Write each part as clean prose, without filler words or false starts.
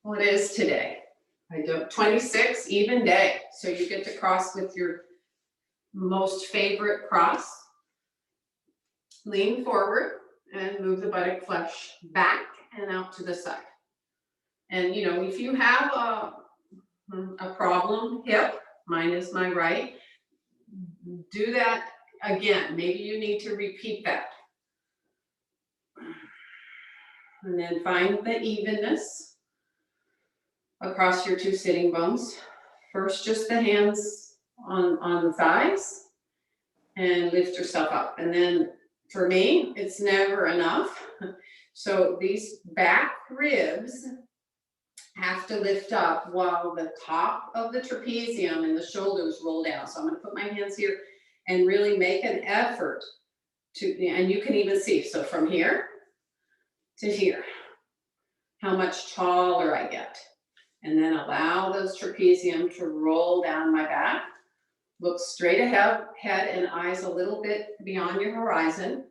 Well, it is today. I do 26 even day. So you get to cross with your most favorite cross. Lean forward and move the buttock flesh back and out to the side. And you know, if you have a problem hip, mine is my right, do that again. Maybe you need to repeat that. And then find the evenness across your two sitting bones. First, just the hands on the thighs and lift yourself up. And then for me, it's never enough. So these back ribs have to lift up while the top of the trapezium and the shoulders roll down. So I'm going to put my hands here and really make an effort to, and you can even see, so from here to here, how much taller I get. And then allow those trapezium to roll down my back. Look straight ahead, head and eyes a little bit beyond your horizon.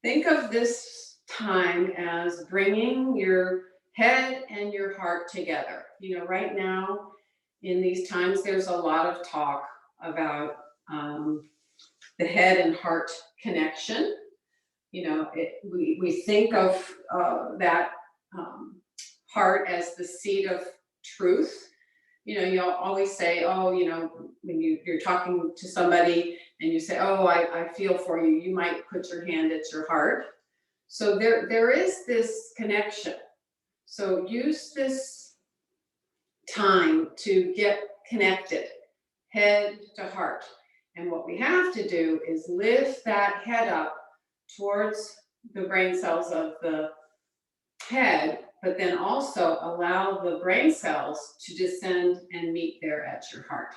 Think of this time as bringing your head and your heart together. You know, right now in these times, there's a lot of talk about the head and heart connection. You know, we think of that heart as the seat of truth. You know, you'll always say, oh, you know, when you're talking to somebody and you say, oh, I feel for you, you might put your hand at your heart. So there is this connection. So use this time to get connected, head to heart. And what we have to do is lift that head up towards the brain cells of the head, but then also allow the brain cells to descend and meet there at your heart.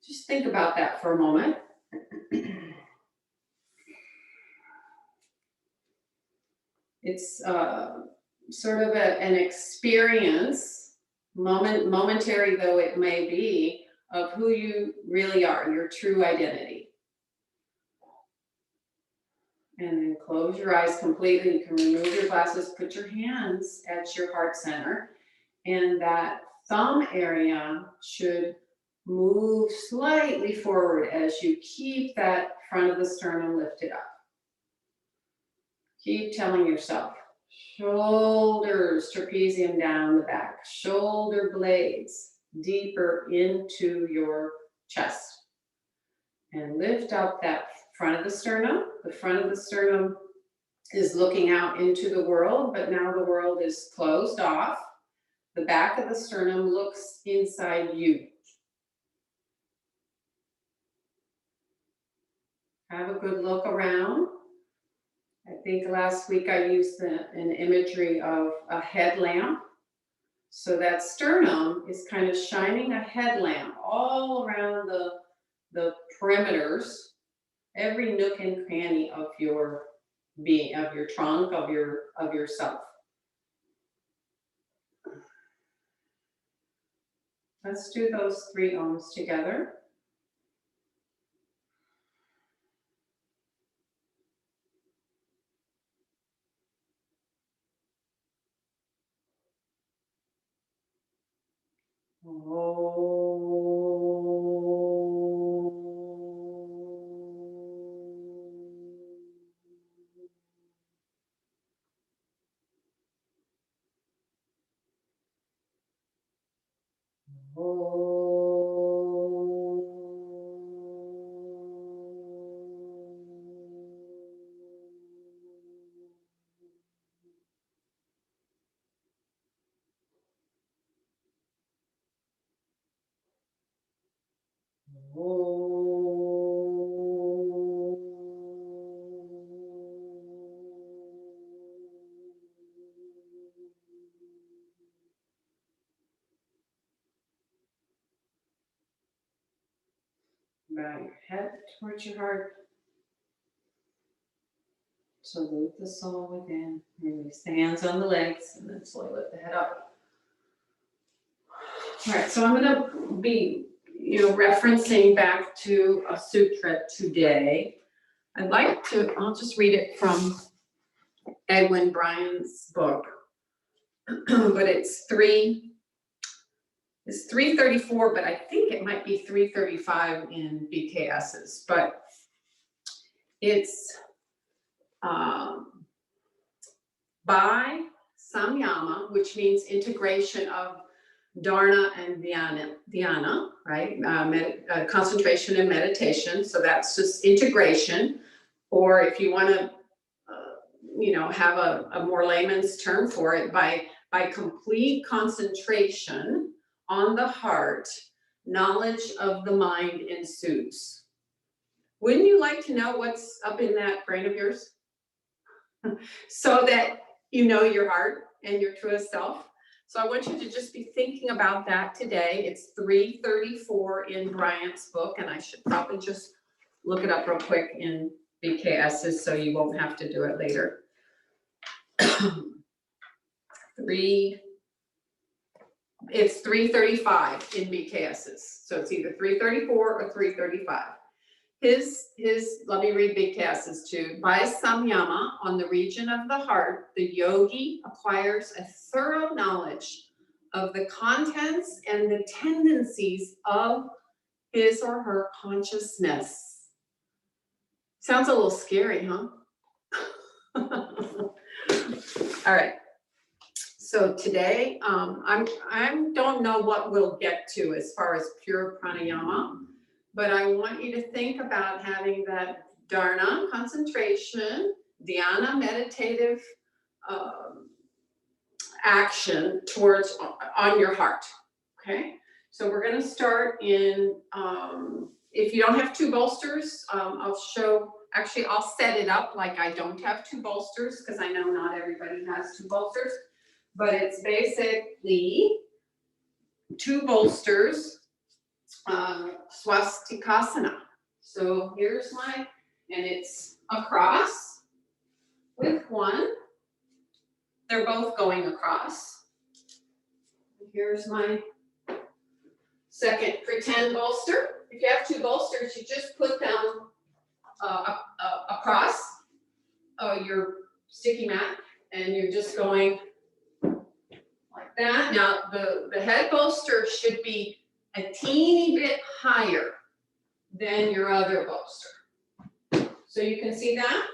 Just think about that for a moment. It's sort of an experience, momentary though it may be, of who you really are, your true identity. And then close your eyes completely. You can remove your glasses, put your hands at your heart center, and that thumb area should move slightly forward as you keep that front of the sternum lifted up. Keep telling yourself, shoulders, trapezium down the back, shoulder blades deeper into your chest. And lift up that front of the sternum. The front of the sternum is looking out into the world, but now the world is closed off. The back of the sternum looks inside you. Have a good look around. I think last week I used an imagery of a headlamp. So that sternum is kind of shining a headlamp all around the perimeters, every nook and cranny of your being, of your trunk, of yourself. Let's do those 3 ohms together. Bow your head towards your heart. Salute the soul within. Release the hands on the legs and then slowly lift the head up. All right, so I'm going to be, referencing back to a sutra today. I'll just read it from Edwin Bryan's book, but it's 334, but I think it might be 335 in BKS's, but it's by samyama, which means integration of dharana and dhyana, right? Concentration and meditation. So that's just integration. Or if you want to, have a more layman's term for it, by complete concentration on the heart, knowledge of the mind ensues. Wouldn't you like to know what's up in that brain of yours? So that you know your heart and your truest self. So I want you to just be thinking about that today. It's 334 in Bryant's book, and I should probably just look it up real quick in BKS's so you won't have to do it later. It's 335 in BKS's. So it's either 334 or 335. Let me read BKS's too. By samyama, on the region of the heart, the yogi acquires a thorough knowledge of the contents and the tendencies of his or her consciousness. Sounds a little scary, huh? All right. So today, I don't know what we'll get to as far as pure pranayama, but I want you to think about having that dharana, concentration, dhyana, meditative action on your heart, okay? So we're gonna start in, if you don't have two bolsters, I'll set it up like I don't have two bolsters, because I know not everybody has two bolsters, but it's basically two bolsters, swastikasana. So here's and it's across with one. They're both going across. Here's my second pretend bolster. If you have two bolsters, you just put them across your sticky mat, and you're just going like that. Now the head bolster should be a teeny bit higher than your other bolster. So you can see that?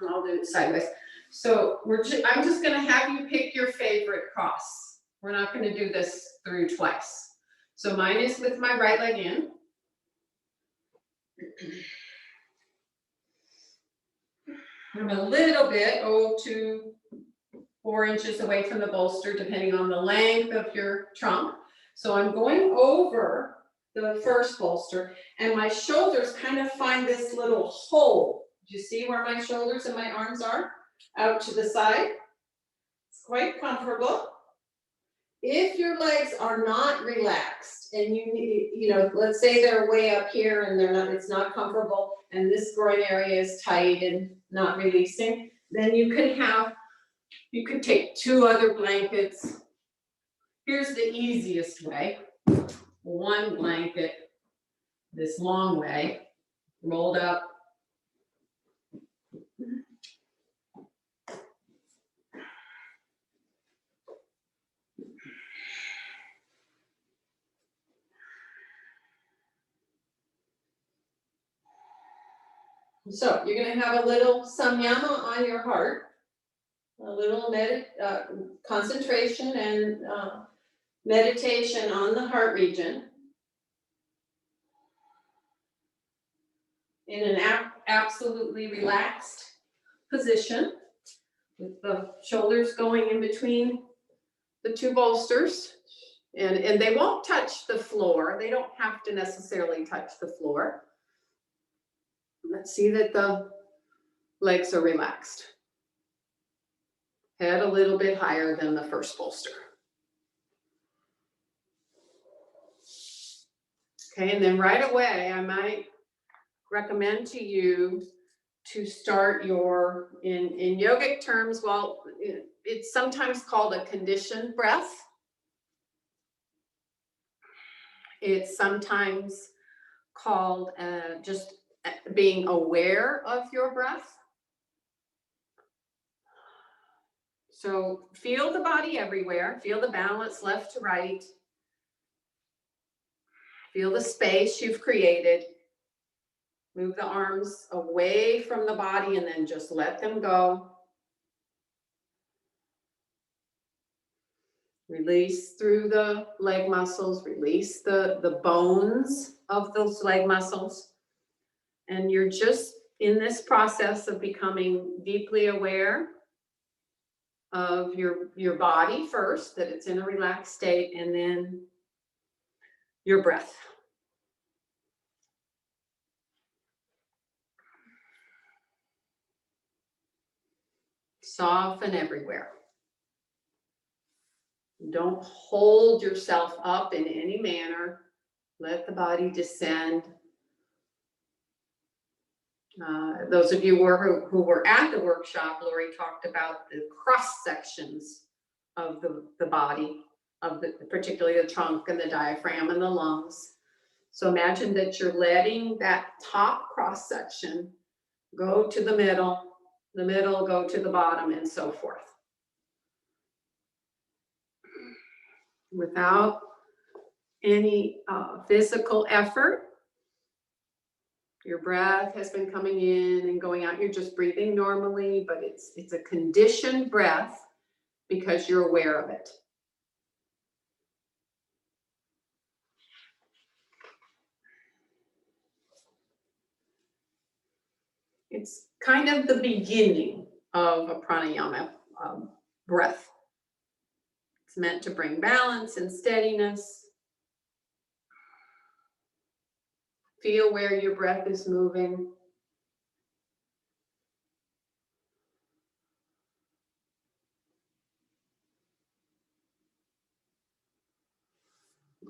I'll do it sideways. So I'm just gonna have you pick your favorite cross. We're not gonna do this through twice. So mine is with my right leg in. I'm a little bit, 2 to 4 inches away from the bolster, depending on the length of your trunk. So I'm going over the first bolster, and my shoulders kind of find this little hole. Do you see where my shoulders and my arms are? Out to the side. It's quite comfortable. If your legs are not relaxed, and you need, let's say they're way up here and it's not comfortable, and this groin area is tight and not releasing, then you could take 2 other blankets. Here's the easiest way. One blanket, this long way, rolled up. So you're going to have a little samyama on your heart, a little concentration and meditation on the heart region in an absolutely relaxed position with the shoulders going in between the 2 bolsters, and they won't touch the floor. They don't have to necessarily touch the floor. Let's see that the legs are relaxed. Head a little bit higher than the first bolster. Okay, and then right away, I might recommend to you to start in yogic terms, it's sometimes called a conditioned breath. It's sometimes called just being aware of your breath. So feel the body everywhere. Feel the balance left to right. Feel the space you've created. Move the arms away from the body and then just let them go. Release through the leg muscles, release the bones of those leg muscles. And you're just in this process of becoming deeply aware of your body first, that it's in a relaxed state, and then your breath. Soften everywhere. Don't hold yourself up in any manner. Let the body descend. Those of you who were at the workshop, Lori talked about the cross sections of the body, particularly the trunk and the diaphragm and the lungs. So imagine that you're letting that top cross section go to the middle go to the bottom, and so forth. Without any physical effort, your breath has been coming in and going out. You're just breathing normally, but it's a conditioned breath because you're aware of it. It's kind of the beginning of a pranayama breath. It's meant to bring balance and steadiness. Feel where your breath is moving.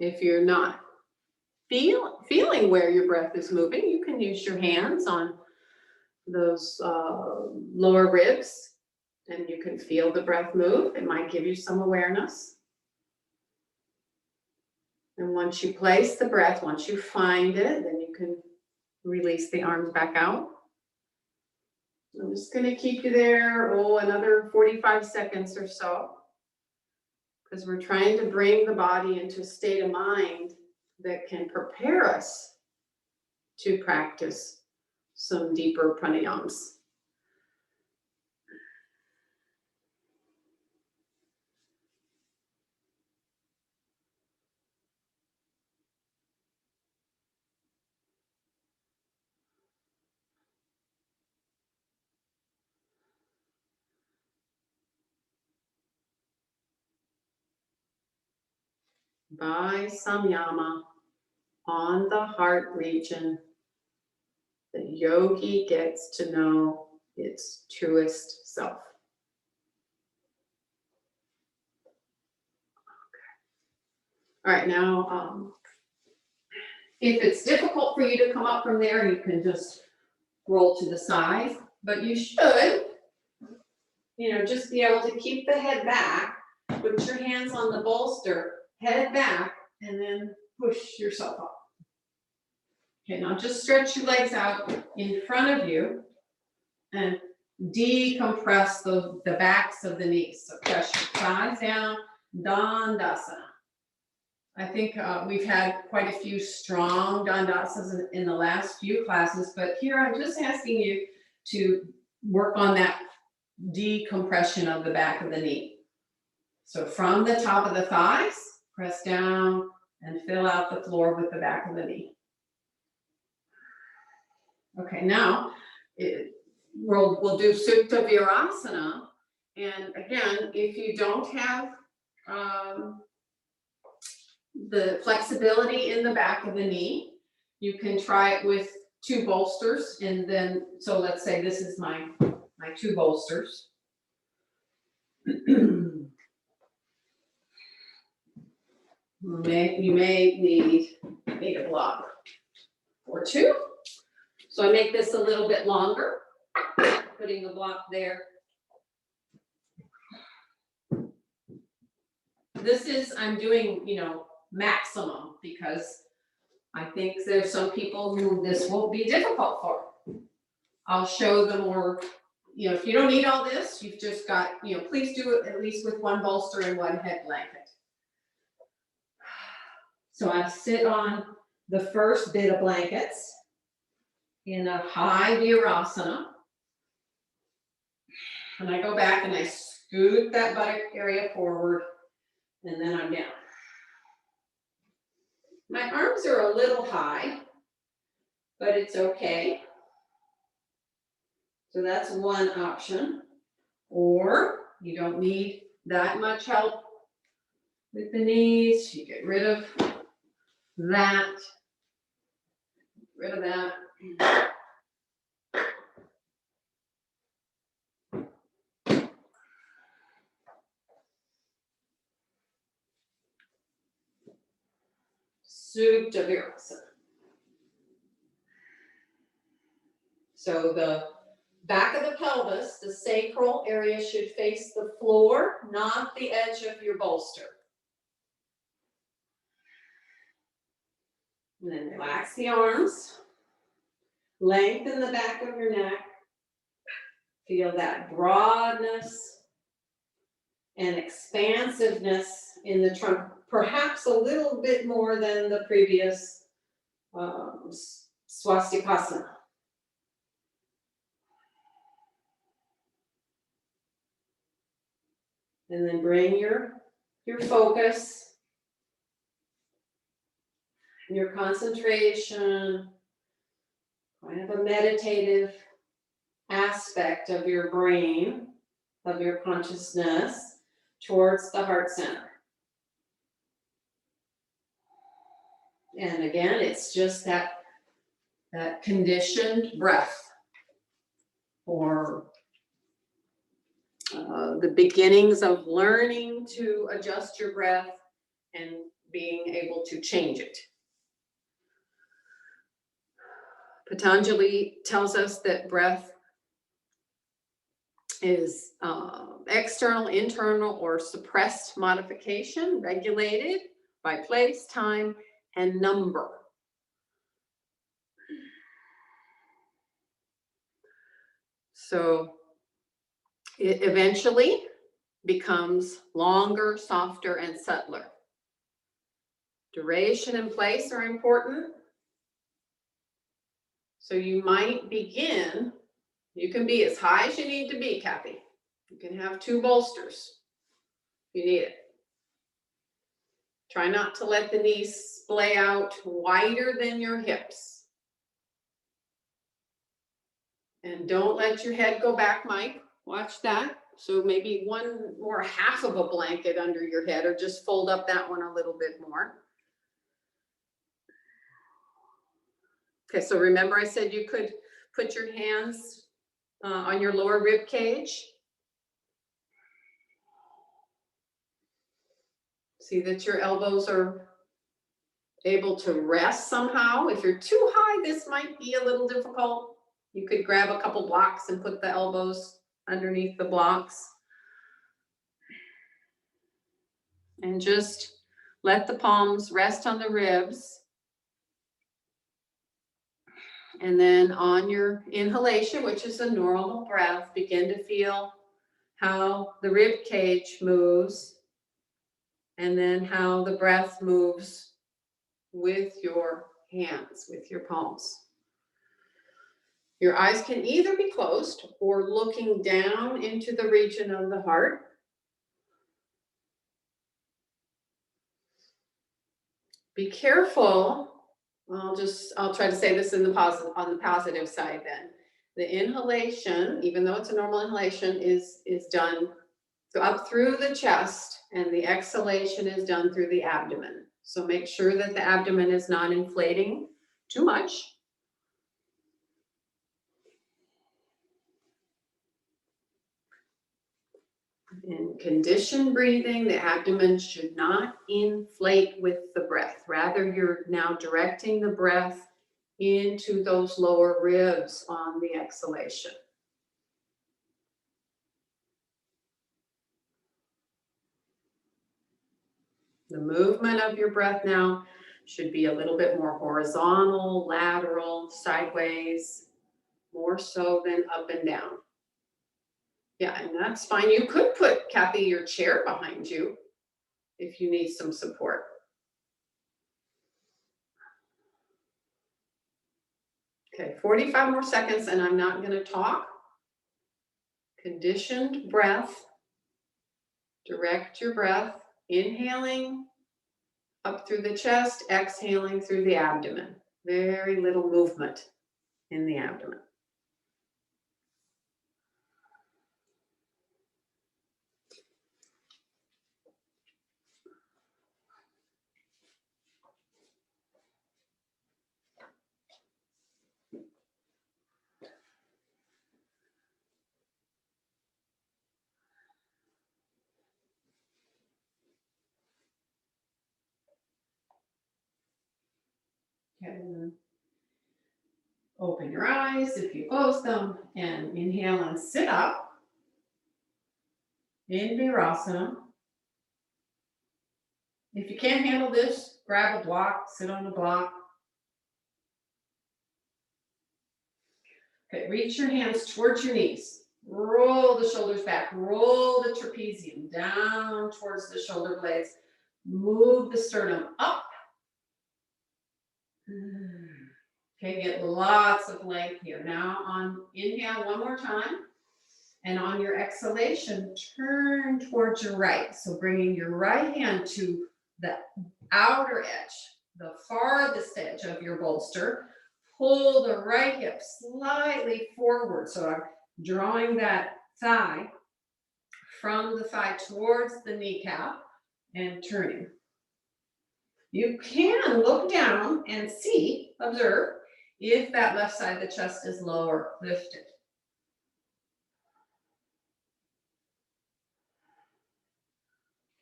If you're not feeling where your breath is moving, you can use your hands on those lower ribs, and you can feel the breath move. It might give you some awareness. And once you place the breath, once you find it, then you can release the arms back out. I'm just going to keep you there, another 45 seconds or so, because we're trying to bring the body into a state of mind that can prepare us to practice some deeper pranayams. By samyama, on the heart region, the yogi gets to know its truest self. All right, now, if it's difficult for you to come up from there, you can just roll to the side, but you should, just be able to keep the head back, put your hands on the bolster, head back, and then push yourself up. Okay, now just stretch your legs out in front of you and decompress the backs of the knees. So press your thighs down, Dandasana. I think we've had quite a few strong Dandasanas in the last few classes, but here I'm just asking you to work on that decompression of the back of the knee. So from the top of the thighs, press down and fill out the floor with the back of the knee. Okay, now we'll do Supta Virasana. And again, if you don't have the flexibility in the back of the knee, you can try it with 2 bolsters. And then, so let's say this is my 2 bolsters. You may need a block or 2. So I make this a little bit longer, putting the block there. This is, I'm doing, maximum, because I think there's some people who this will be difficult for. I'll show the more, if you don't need all this, you've just got, please do it at least with one bolster and one head blanket. So I sit on the first bit of blankets in a high virasana. And I go back and I scoot that buttock area forward, and then I'm down. My arms are a little high, but it's okay. So that's one option. Or you don't need that much help with the knees. You get rid of that. Supta Virasana. So the back of the pelvis, the sacral area should face the floor, not the edge of your bolster. And then relax the arms. Lengthen the back of your neck. Feel that broadness and expansiveness in the trunk, perhaps a little bit more than the previous swastikasana. And then bring your focus, your concentration, kind of a meditative aspect of your brain, of your consciousness, towards the heart center. And again, it's just that conditioned breath, or the beginnings of learning to adjust your breath and being able to change it. Patanjali tells us that breath is external, internal, or suppressed modification, regulated by place, time, and number. So it eventually becomes longer, softer, and subtler. Duration and place are important. So you might begin, you can be as high as you need to be, Kathy. You can have 2 bolsters if you need it. Try not to let the knees splay out wider than your hips. And don't let your head go back, Mike. Watch that. So maybe one more half of a blanket under your head, or just fold up that one a little bit more. Okay, so remember I said you could put your hands on your lower rib cage. See that your elbows are able to rest somehow. If you're too high, this might be a little difficult. You could grab a couple blocks and put the elbows underneath the blocks. And just let the palms rest on the ribs. And then on your inhalation, which is a normal breath, begin to feel how the rib cage moves, and then how the breath moves with your hands, with your palms. Your eyes can either be closed or looking down into the region of the heart. Be careful. I'll try to say this on the positive side then. The inhalation, even though it's a normal inhalation, is done up through the chest, and the exhalation is done through the abdomen. So make sure that the abdomen is not inflating too much. In conditioned breathing, the abdomen should not inflate with the breath. Rather, you're now directing the breath into those lower ribs on the exhalation. The movement of your breath now Should be a little bit more horizontal, lateral, sideways, more so than up and down. Yeah, and that's fine. You could put, Kathy, your chair behind you if you need some support. Okay, 45 more seconds and I'm not going to talk. Conditioned breath. Direct your breath, inhaling up through the chest, exhaling through the abdomen. Very little movement in the abdomen. Okay, open your eyes if you close them, and inhale and sit up in Virasana. If you can't handle this, grab a block, sit on a block. Okay, reach your hands towards your knees. Roll the shoulders back. Roll the trapezium down towards the shoulder blades. Move the sternum up. Okay, get lots of length here. Now on inhale one more time. And on your exhalation, turn towards your right. So bringing your right hand to the outer edge, the farthest edge of your bolster. Pull the right hip slightly forward. So I'm drawing that thigh from the thigh towards the kneecap and turning. You can look down and see, observe, if that left side of the chest is low or lifted.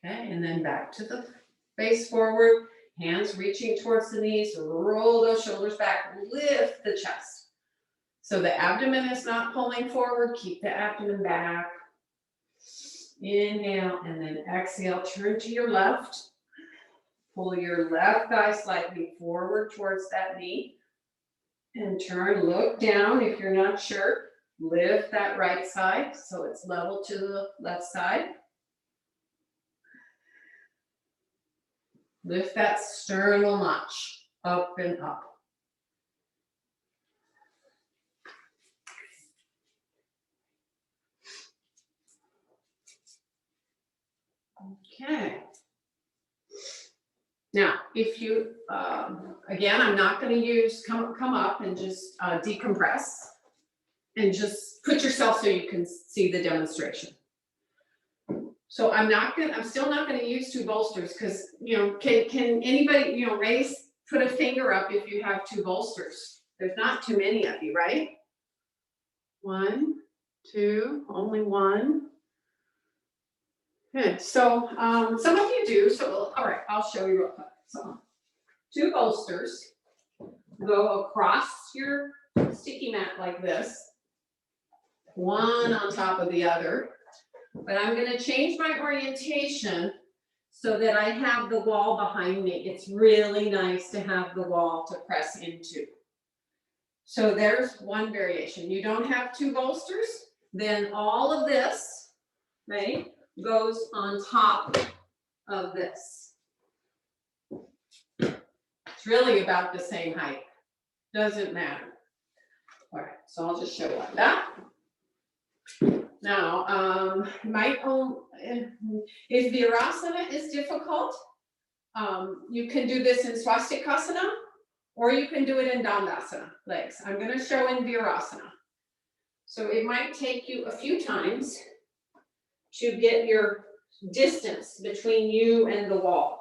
Okay, and then back to the face forward, hands reaching towards the knees, roll those shoulders back, lift the chest. So the abdomen is not pulling forward, keep the abdomen back. Inhale and then exhale, turn to your left. Pull your left thigh slightly forward towards that knee. And turn, look down if you're not sure. Lift that right side so it's level to the left side. Lift that sternal notch up and up. Okay. Now, if you, again, I'm not going to use come up and just decompress and just put yourself so you can see the demonstration. So I'm still not going to use two bolsters because, can anybody, put a finger up if you have two bolsters. There's not too many of you, right? 1, 2, only one. Good. So some of you do. So all right, I'll show you real quick. So two bolsters go across your sticky mat like this, one on top of the other. But I'm going to change my orientation so that I have the wall behind me. It's really nice to have the wall to press into. So there's one variation. You don't have two bolsters, then all of this, right, goes on top of this. It's really about the same height. Doesn't matter. All right, so I'll just show you like that. Now, if Virasana is difficult, you can do this in Swastikasana, or you can do it in Dandasana, legs. I'm going to show in Virasana. So it might take you a few times to get your distance between you and the wall.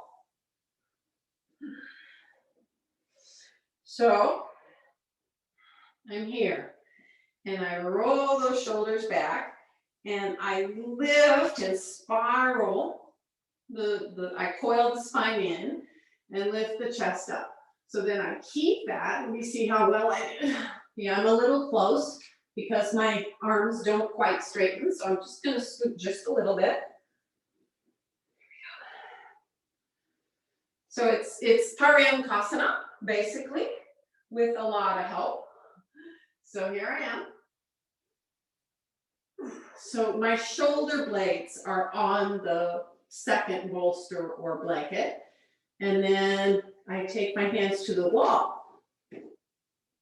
So I'm here, and I roll those shoulders back, and I lift and spiral I coil the spine in and lift the chest up. So then I keep that, and you see how well I did. Yeah, I'm a little close because my arms don't quite straighten, so I'm just going to scoot just a little bit. So it's Paryankasana, basically, with a lot of help. So here I am. So my shoulder blades are on the second bolster or blanket. And then I take my hands to the wall.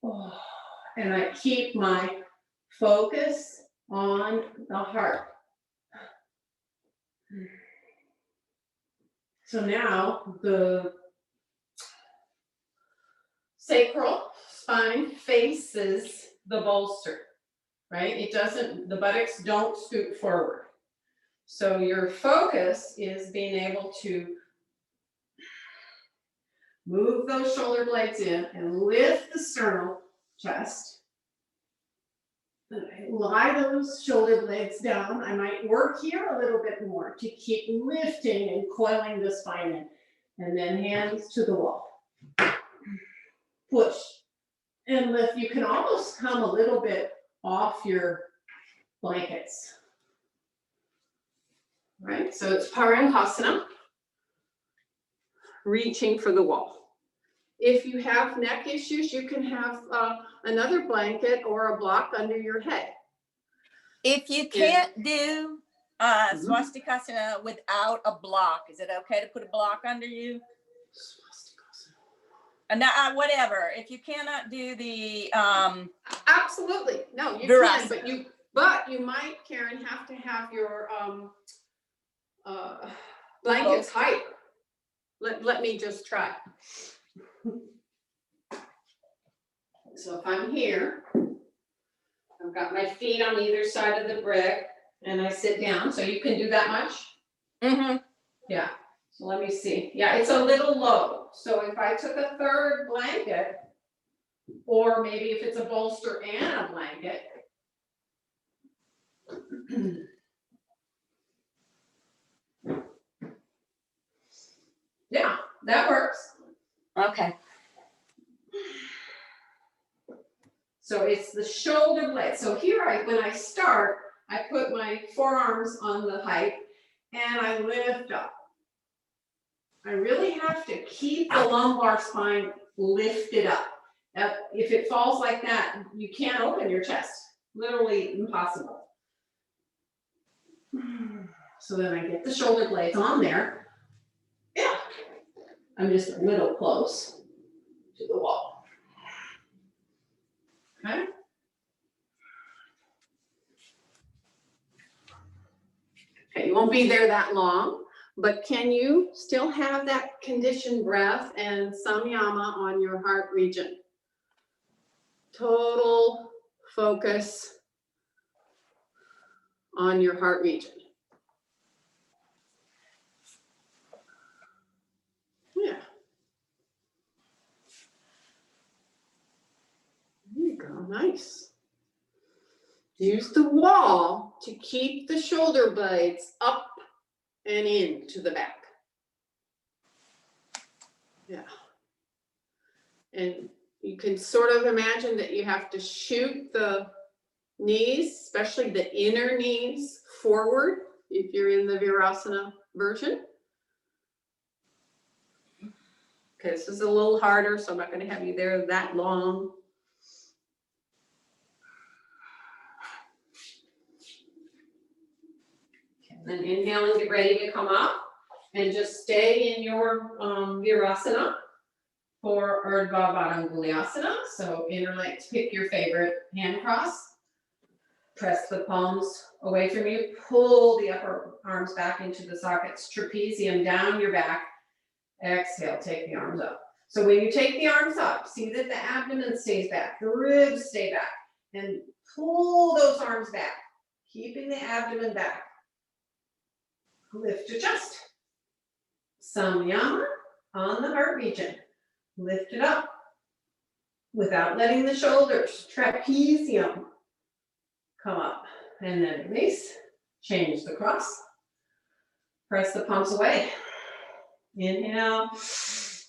Oh, and I keep my focus on the heart. So now the sacral spine faces the bolster, right? It doesn't, the buttocks don't scoot forward. So your focus is being able to move those shoulder blades in and lift the sternal chest. Lie those shoulder blades down. I might work here a little bit more to keep lifting and coiling the spine in. And then hands to the wall. Push and lift. You can almost come a little bit off your blankets. Right? So it's Paryankasana, reaching for the wall. If you have neck issues, you can have another blanket or a block under your head. If you can't do swastikasana without a block, is it okay to put a block under you? And whatever. If you cannot do the absolutely, no, you Virasana. can, but you might, Karen, have to have your blankets higher. Let me just try. So if I'm here, I've got my feet on either side of the brick and I sit down. So you can do that much? Mm-hmm. Yeah. So let me see. Yeah, it's a little low. So if I took a third blanket, or maybe if it's a bolster and a blanket. Yeah, that works. Okay. So it's the shoulder blade. So here when I start, I put my forearms on the height and I lift up. I really have to keep the lumbar spine lifted up. Now, if it falls like that, you can't open your chest. Literally impossible. So then I get the shoulder blades on there. Yeah. I'm just a little close to the wall. Okay. Okay, you won't be there that long, but can you still have that conditioned breath and samyama on your heart region? Total focus on your heart region. Yeah. There you go, nice. Use the wall to keep the shoulder blades up and in to the back. Yeah. And you can sort of imagine that you have to shoot the knees, especially the inner knees, forward if you're in the Virasana version. Okay, this is a little harder, so I'm not going to have you there that long. Then inhale and get ready to come up and just stay in your Virasana for Urdhva Varanguliasana. So interlace, pick your favorite hand cross. Press the palms away from you. Pull the upper arms back into the sockets. Trapezium down your back. Exhale, take the arms up. So when you take the arms up, see that the abdomen stays back, the ribs stay back, and pull those arms back, keeping the abdomen back. Lift your chest. Samyama on the heart region. Lift it up without letting the shoulders, trapezium, come up. And then release. Change the cross. Press the palms away. Inhale,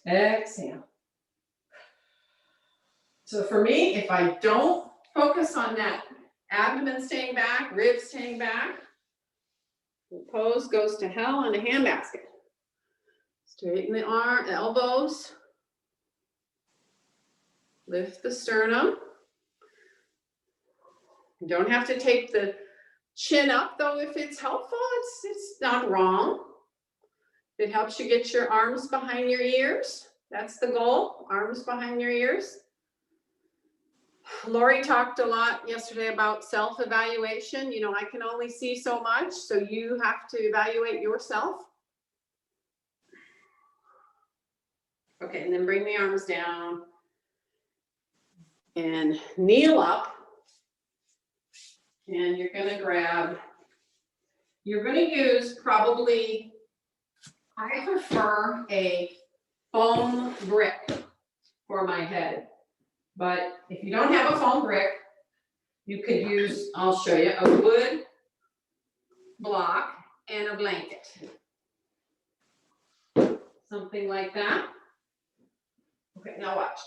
exhale. So for me, if I don't focus on that abdomen staying back, ribs staying back, the pose goes to hell in a handbasket. It's Straighten the arm, elbows. Lift the sternum. You don't have to take the chin up though if it's helpful. It's not wrong. It helps you get your arms behind your ears. That's the goal, arms behind your ears. Lori talked a lot yesterday about self-evaluation. You know, I can only see so much, so you have to evaluate yourself. Okay, and then bring the arms down and kneel up. And you're gonna use probably, I prefer a foam brick for my head. But if you don't have a foam brick, you could use, I'll show you, a wood block and a blanket. Something like that. Okay, now watch.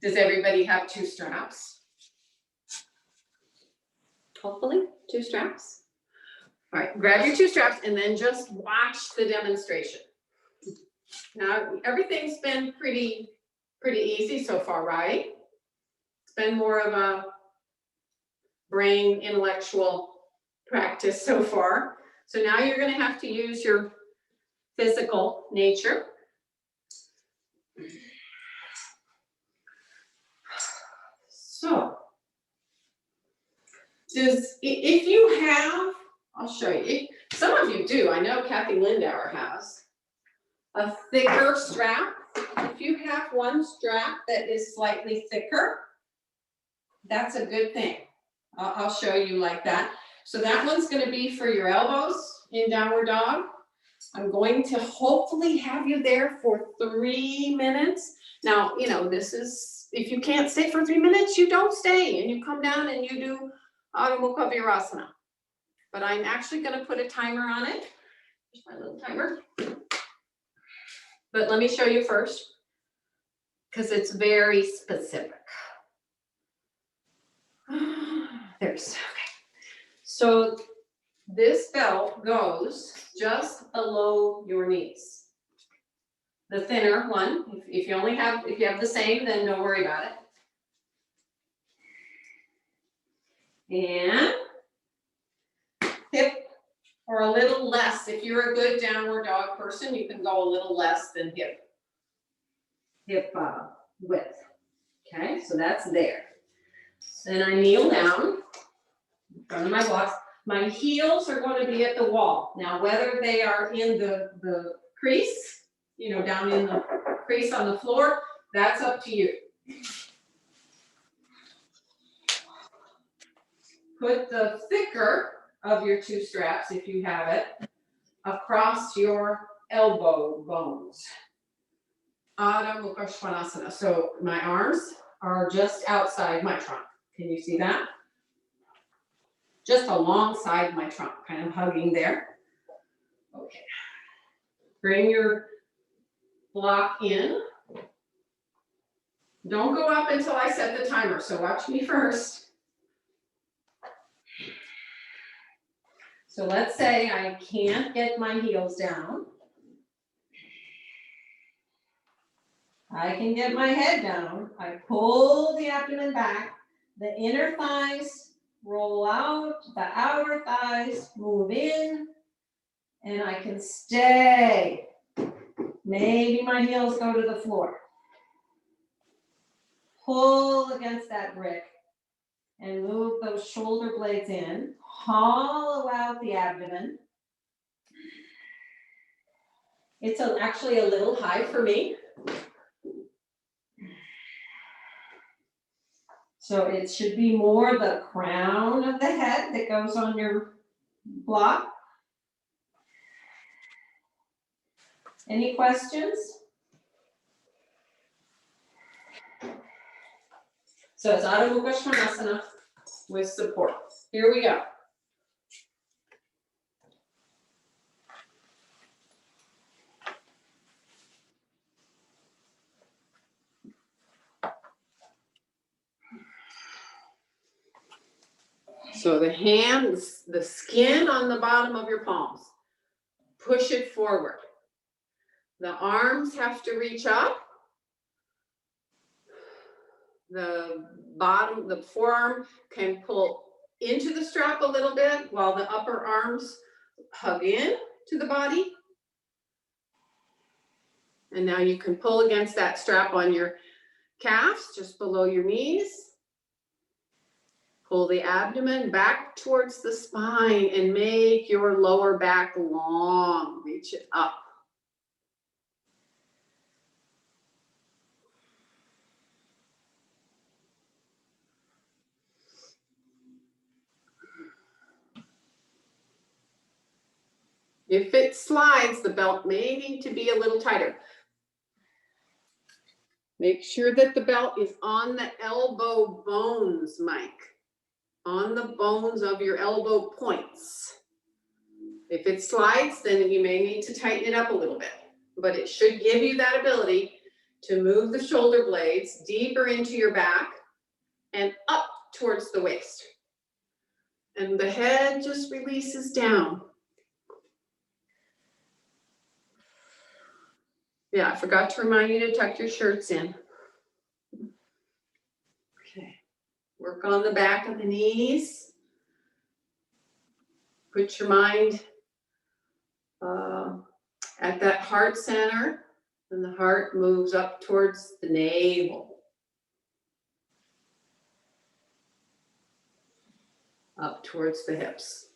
Does everybody have 2 straps? Hopefully, 2 straps. All right, grab your 2 straps and then just watch the demonstration. Now, everything's been pretty easy so far, right? It's been more of a brain intellectual practice so far. So now you're going to have to use your physical nature. So, if you have, I'll show you. Some of you do. I know Kathy Lindauer has a thicker strap. If you have one strap that is slightly thicker, that's a good thing. I'll show you like that. So that one's going to be for your elbows in downward dog. I'm going to hopefully have you there for 3 minutes. Now, you know, this is, if you can't stay for 3 minutes, you don't stay and you come down and you do Adho Mukha Virasana. But I'm actually going to put a timer on it. Here's my little timer. But let me show you first, because it's very specific. There's, okay. So this belt goes just below your knees. The thinner one, if you have the same, then don't worry about it. And hip, or a little less. If you're a good downward dog person, you can go a little less than hip width. Okay, so that's there. Then I kneel down in front of my blocks. My heels are going to be at the wall. Now, whether they are in the crease, you know, down in the crease on the floor, that's up to you. Put the thicker of your 2 straps, if you have it, across your elbow bones. Adho Mukha Svanasana. So my arms are just outside my trunk. Can you see that? Just alongside my trunk, kind of hugging there. Okay. Bring your block in. Don't go up until I set the timer, so watch me first. So let's say I can't get my heels down. I can get my head down. I pull the abdomen back. The inner thighs roll out. The outer thighs move in. And I can stay. Maybe my heels go to the floor. Pull against that brick and move those shoulder blades in. Hollow out the abdomen. It's actually a little high for me. So it should be more the crown of the head that goes on your block. Any questions? So it's Adho Mukha Svanasana with support. Here we go. So the hands, the skin on the bottom of your palms, push it forward. The arms have to reach up. The bottom, the forearm can pull into the strap a little bit while the upper arms hug in to the body. And now you can pull against that strap on your calves, just below your knees. Pull the abdomen back towards the spine and make your lower back long. Reach it up. If it slides, the belt may need to be a little tighter. Make sure that the belt is on the elbow bones, Mike. On the bones of your elbow points. If it slides, then you may need to tighten it up a little bit, but it should give you that ability to move the shoulder blades deeper into your back and up towards the waist. And the head just releases down. Yeah, I forgot to remind you to tuck your shirts in. Okay, work on the back of the knees. Put your mind at that heart center, and the heart moves up towards the navel. Up towards the hips.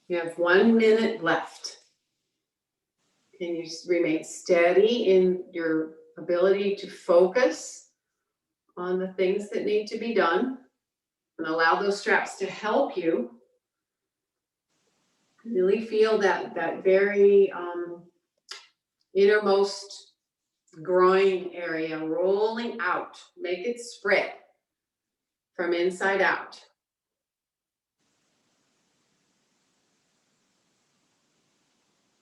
You have 1 minute left. Can you remain steady in your ability to focus on the things that need to be done and allow those straps to help you? Really feel that very innermost groin area rolling out. Make it spread from inside out.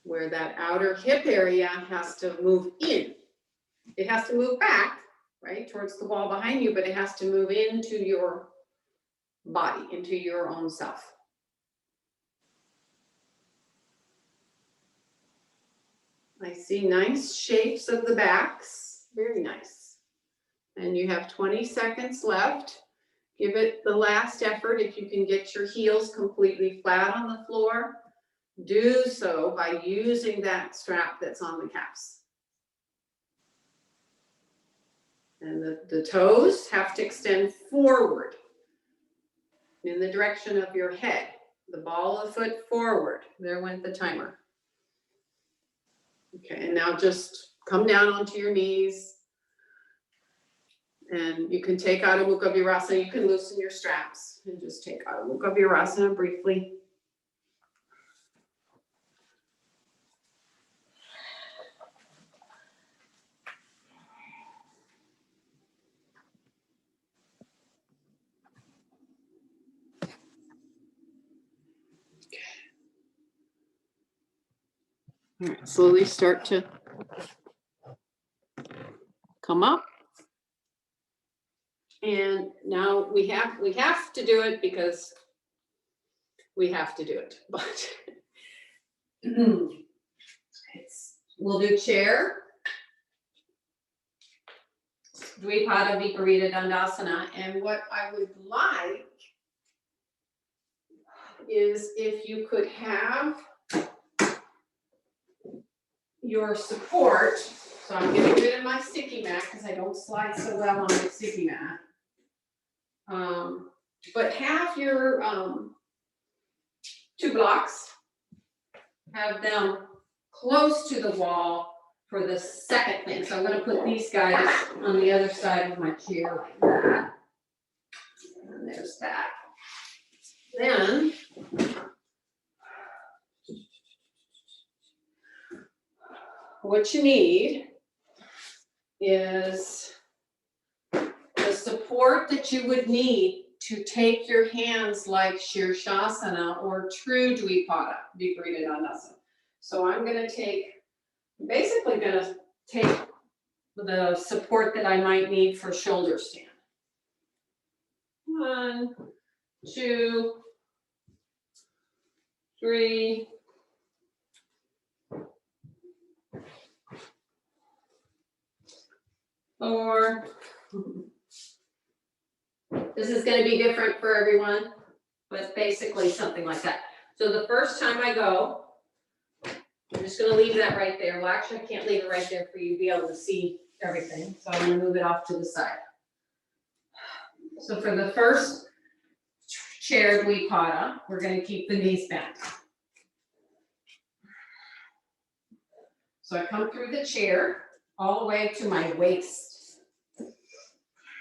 Where that outer hip area has to move in. It has to move back, right, towards the wall behind you, but it has to move into your body, into your own self. I see nice shapes of the backs, very nice. And you have 20 seconds left. Give it the last effort. If you can get your heels completely flat on the floor, do so by using that strap that's on the calves. And the toes have to extend forward in the direction of your head. The ball of the foot forward. There went the timer. Okay, and now just come down onto your knees. And you can take out a Mukha Virasana. You can loosen your straps and just take out a Mukha Virasana briefly. All right, slowly start to come up. And now we have to do it because we have to do it. But we'll do chair, Dvipada Viparita Dandasana. And what I would like is if you could have your support. So I'm getting rid of my sticky mat because I don't slide so well on my sticky mat. But have your 2 blocks, have them close to the wall for the second thing. So I'm going to put these guys on the other side of my chair like that. And there's that. Then what you need is the support that you would need to take your hands like Shirshasana or true Dvipada Viparita Dandasana. So I'm basically going to take the support that I might need for shoulder stand. 1, 2, 3, 4. This is going to be different for everyone, but basically something like that. So the first time I go, I'm just going to leave that right there. Well, actually, I can't leave it right there for you to be able to see everything. So I'm going to move it off to the side. So for the first chair Dvipada, we're going to keep the knees bent. So I come through the chair all the way to my waist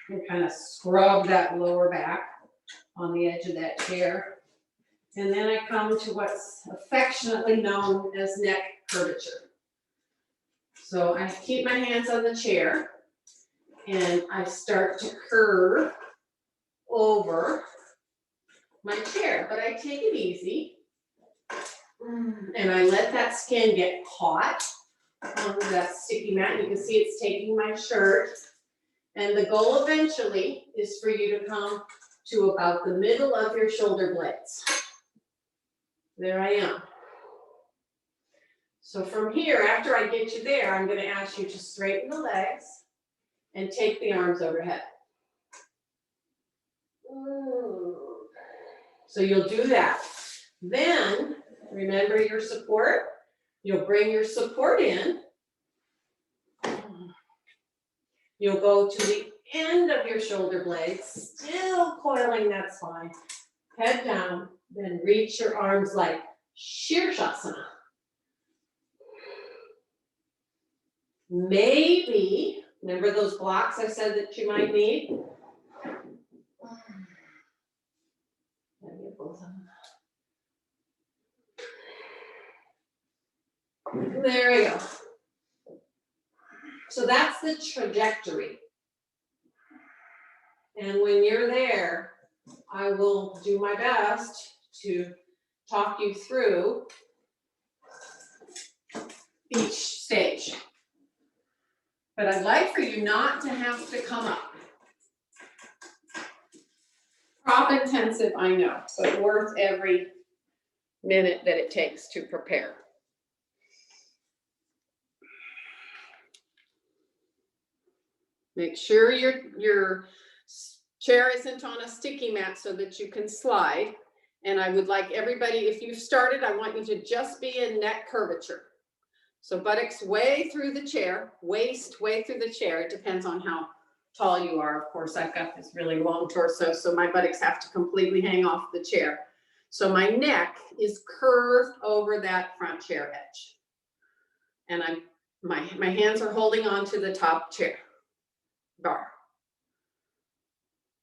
and kind of scrub that lower back on the edge of that chair. And then I come to what's affectionately known as neck curvature. So I keep my hands on the chair and I start to curve over my chair, but I take it easy. And I let that skin get caught on that sticky mat. You can see it's taking my shirt. And the goal eventually is for you to come to about the middle of your shoulder blades. There I am. So from here, after I get you there, I'm going to ask you to straighten the legs and take the arms overhead. So you'll do that. Then, remember your support. You'll bring your support in. You'll go to the end of your shoulder blades, still coiling that spine. Head down, then reach your arms like Shirshasana. Maybe, remember those blocks I said that you might need? There we go. So that's the trajectory. And when you're there, I will do my best to talk you through each stage. But I'd like for you not to have to come up. Prop intensive, I know, but worth every minute that it takes to prepare. Make sure your chair isn't on a sticky mat so that you can slide. And I would like everybody, if you've started, I want you to just be in neck curvature. So buttocks way through the chair, waist way through the chair. It depends on how tall you are. Of course, I've got this really long torso, so my buttocks have to completely hang off the chair. So my neck is curved over that front chair edge. And my hands are holding on to the top chair bar.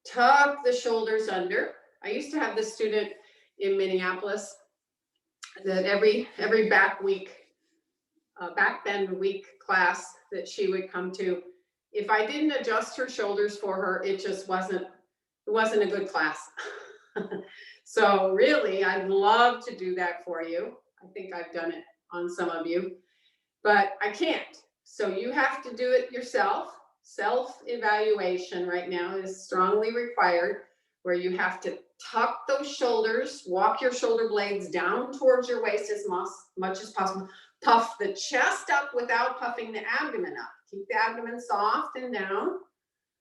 Tuck the shoulders under. I used to have this student in Minneapolis that every back bend week class that she would come to, if I didn't adjust her shoulders for her, it just wasn't a good class. So really, I'd love to do that for you. I think I've done it on some of you, but I can't. So you have to do it yourself. Self-evaluation right now is strongly required, where you have to tuck those shoulders, walk your shoulder blades down towards your waist as much as possible. Puff the chest up without puffing the abdomen up. Keep the abdomen soft and down.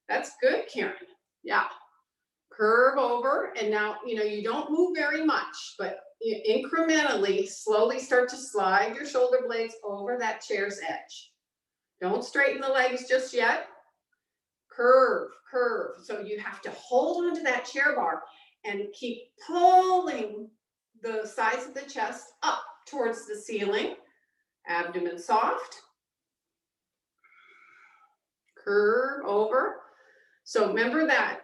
That's good, Karen. Yeah. Curve over, and now, you don't move very much, but incrementally, slowly start to slide your shoulder blades over that chair's edge. Don't straighten the legs just yet. Curve, curve. So you have to hold onto that chair bar and keep pulling the sides of the chest up towards the ceiling. Abdomen soft. Curve over. So remember that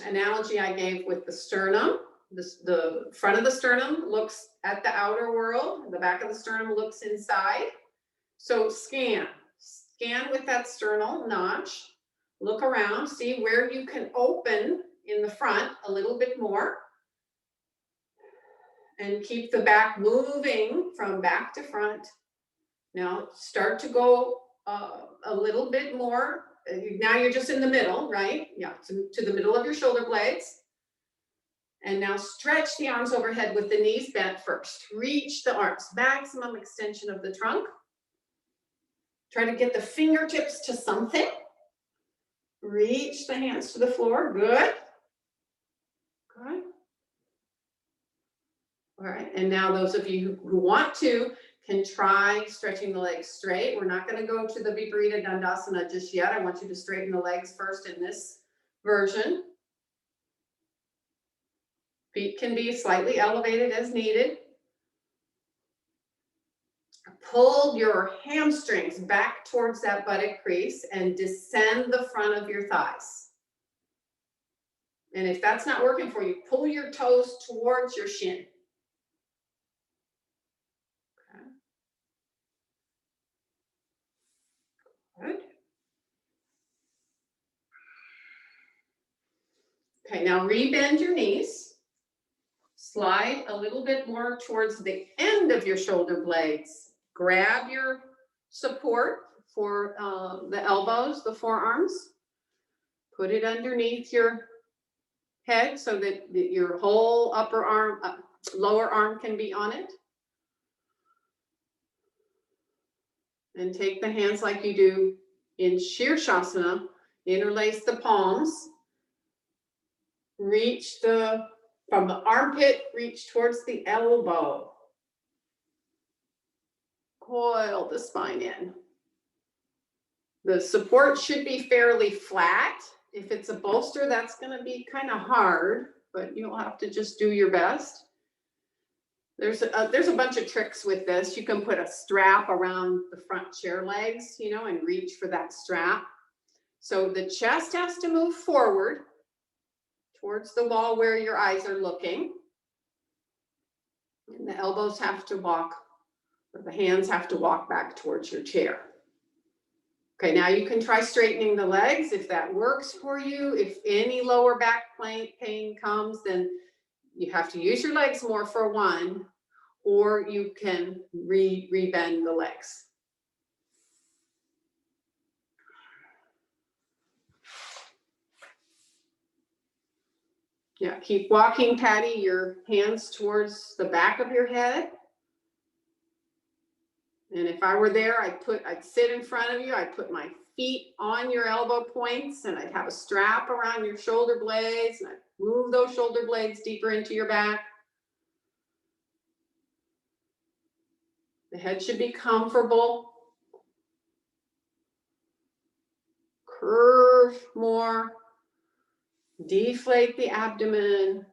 analogy I gave with the sternum. The front of the sternum looks at the outer world. The back of the sternum looks inside. So scan with that sternal notch. Look around, see where you can open in the front a little bit more. And keep the back moving from back to front. Now start to go a little bit more. Now you're just in the middle, right? Yeah, to the middle of your shoulder blades. And now stretch the arms overhead with the knees bent first. Reach the arms, maximum extension of the trunk. Try to get the fingertips to something. Reach the hands to the floor, good. Good. All right, and now those of you who want to can try stretching the legs straight. We're not gonna go to the Viparita Dandasana just yet. I want you to straighten the legs first in this version. Feet can be slightly elevated as needed. Pull your hamstrings back towards that buttock crease and descend the front of your thighs. And if that's not working for you, pull your toes towards your shin. Okay. Good. Okay, now rebend your knees. Slide a little bit more towards the end of your shoulder blades. Grab your support for the elbows, the forearms. Put it underneath your head so that your whole upper arm, lower arm can be on it. And take the hands like you do in Shirshasana. Interlace the palms. Reach from the armpit, reach towards the elbow. Coil the spine in. The support should be fairly flat. If it's a bolster, that's going to be kind of hard, but you'll have to just do your best. There's a bunch of tricks with this. You can put a strap around the front chair legs, you know, and reach for that strap. So the chest has to move forward towards the wall where your eyes are looking. And the elbows have to walk, or the hands have to walk back towards your chair. Okay, now you can try straightening the legs if that works for you. If any lower back pain comes, then you have to use your legs more for one, or you can rebend the legs. Yeah, keep walking, Patty, your hands towards the back of your head. And if I were there, I'd sit in front of you, I'd put my feet on your elbow points, and I'd have a strap around your shoulder blades, and I'd move those shoulder blades deeper into your back. The head should be comfortable. Curve more. Deflate the abdomen.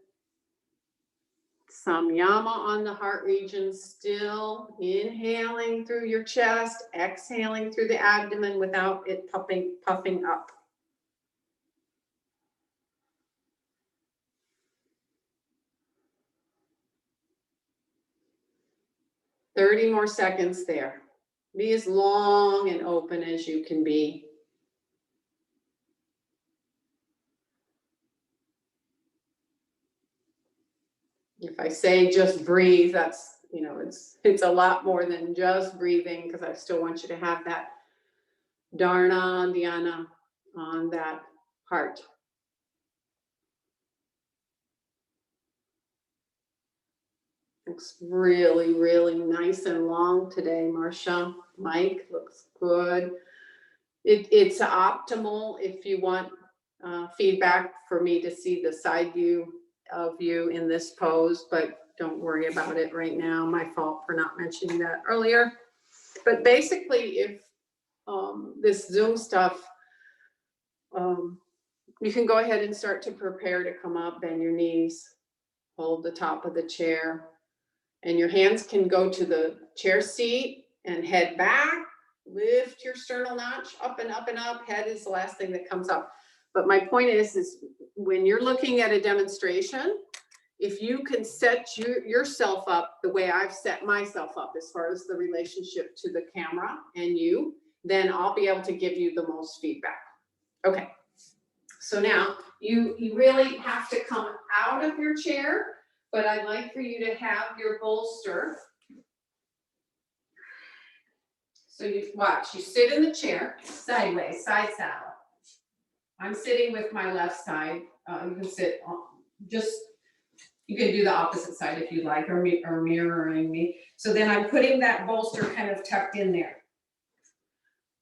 Samyama on the heart region, still inhaling through your chest, exhaling through the abdomen without it puffing up. "30 more seconds there. Be as long and open as you can be. If I say just breathe, that's, you know, it's a lot more than just breathing, because I still want you to have that dharana, dhyana on that heart. Looks really, really nice and long today, Marcia. Mike, looks good. It's optimal if you want feedback for me to see the side view of you in this pose, but don't worry about it right now. My fault for not mentioning that earlier. But basically, if this Zoom stuff, you can go ahead and start to prepare to come up, bend your knees, hold the top of the chair, and your hands can go to the chair seat and head back. Lift your sternal notch up and up and up. Head is the last thing that comes up. But my point is when you're looking at a demonstration, if you can set yourself up the way I've set myself up as far as the relationship to the camera and you, then I'll be able to give you the most feedback. Okay, so now you really have to come out of your chair, but I'd like for you to have your bolster. So you watch, you sit in the chair, sideways, side saddle. I'm sitting with my left side. You can sit just You can do the opposite side if you like, or mirroring me. So then I'm putting that bolster kind of tucked in there.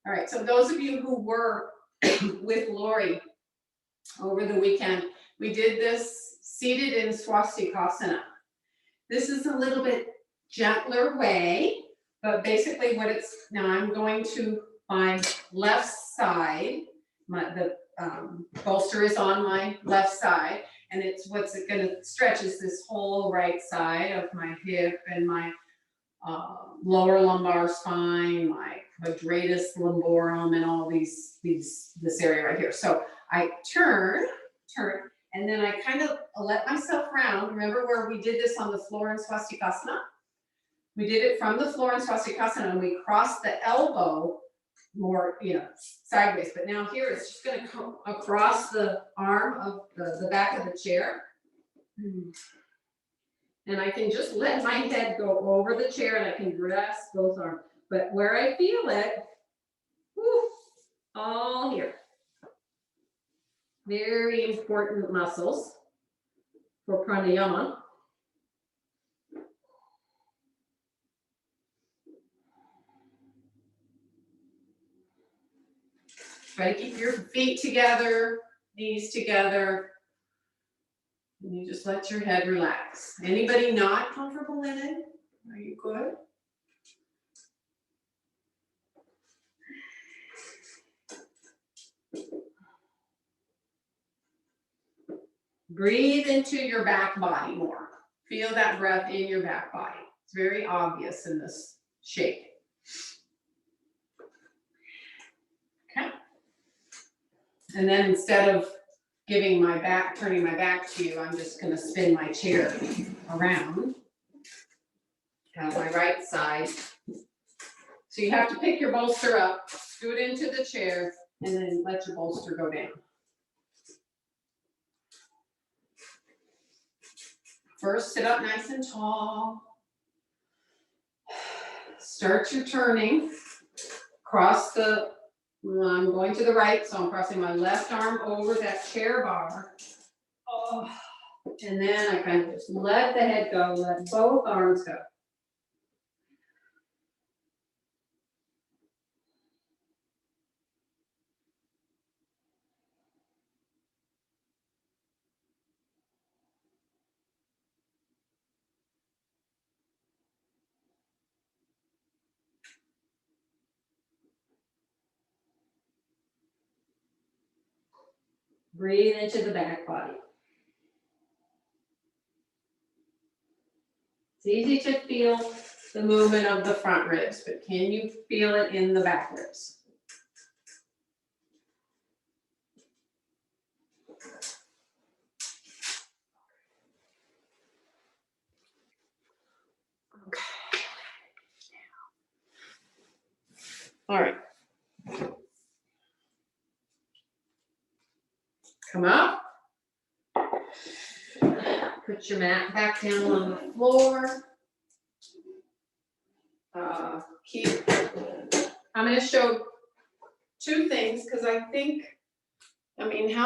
All right, so those of you who were with Lori over the weekend, we did this seated in swastikasana. This is a little bit gentler way, but basically what it's, now I'm going to my left side, the bolster is on my left side, and it's what's it gonna stretch is this whole right side of my hip and my lower lumbar spine, my quadratus lumborum, and all this area right here. So I turn, and then I kind of let myself round. Remember where we did this on the floor in swastikasana? We did it from the floor in swastikasana, and we crossed the elbow more, sideways. But now here it's just going to come across the arm of the back of the chair. And I can just let my head go over the chair, and I can rest both arms. But where I feel it, all here. Very important muscles for pranayama. Try to keep your feet together, knees together. And you just let your head relax. Anybody not comfortable in it? Are you good? Breathe into your back body more. Feel that breath in your back body. It's very obvious in this shape. Okay. And then instead of turning my back to you, I'm just going to spin my chair around. Have my right side. So you have to pick your bolster up, scoot into the chair, and then let your bolster go down. First, sit up nice and tall. Start your turning. I'm going to the right, so I'm crossing my left arm over that chair bar. Oh, and then I kind of just let the head go, let both arms go. Breathe into the back body. It's easy to feel the movement of the front ribs, but can you feel it in the back ribs? Okay. All right. Come up. Put your mat back down on the floor. I'm going to show two things because how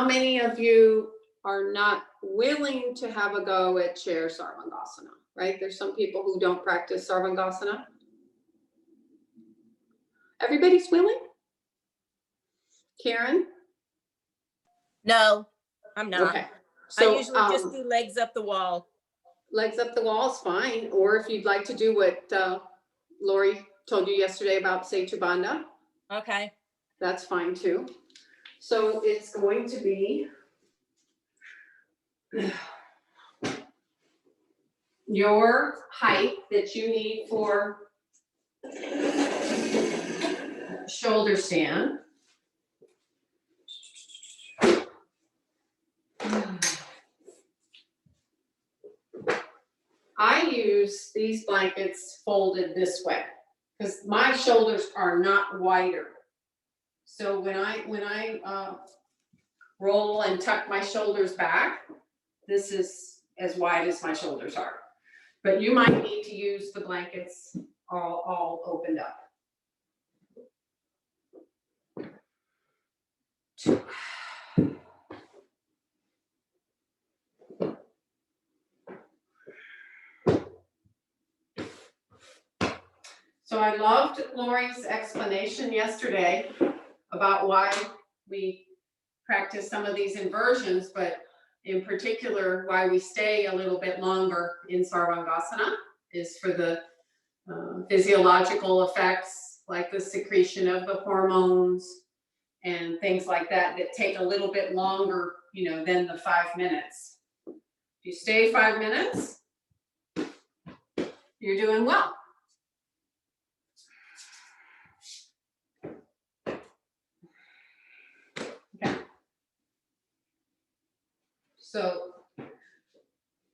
many of you are not willing to have a go at chair sarvangasana, right? There's some people who don't practice sarvangasana. Everybody's willing? Karen? No, I'm not. Okay. So I usually just do legs up the wall. Legs up the wall is fine. Or if you'd like to do what Lori told you yesterday about Setu Bandha. Okay. That's fine too. So it's going to be your height that you need for shoulder stand. I use these blankets folded this way because my shoulders are not wider. So when I roll and tuck my shoulders back, this is as wide as my shoulders are. But you might need to use the blankets all opened up. So I loved Lori's explanation yesterday about why we practice some of these inversions, but in particular, why we stay a little bit longer in Sarvangasana is for the physiological effects, like the secretion of the hormones and things like that, that take a little bit longer, you know, than the 5 minutes. If you stay 5 minutes, you're doing well. Okay. So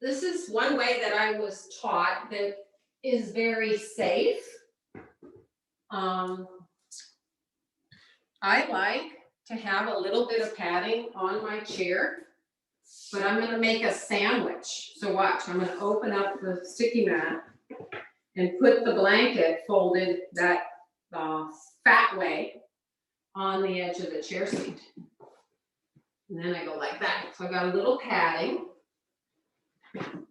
this is one way that I was taught that is very safe. I like to have a little bit of padding on my chair, but I'm going to make a sandwich. So watch, I'm going to open up the sticky mat and put the blanket folded that fat way on the edge of the chair seat. And then I go like that. So I got a little padding.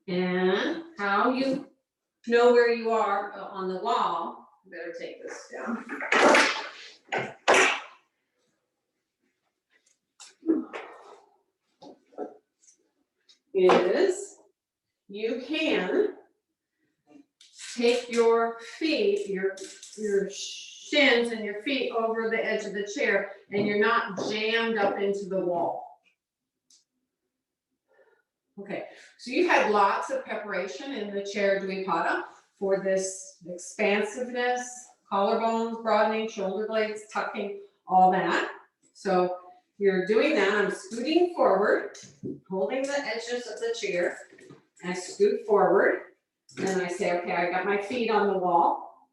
And how you know where you are on the wall, better take this down. Is you can take your feet, your shins and your feet over the edge of the chair, and you're not jammed up into the wall. Okay, so you had lots of preparation in the chair Dvipada for this expansiveness, collarbones, broadening, shoulder blades, tucking, all that. So you're doing that. I'm scooting forward, holding the edges of the chair. I scoot forward, and I say, okay, I got my feet on the wall.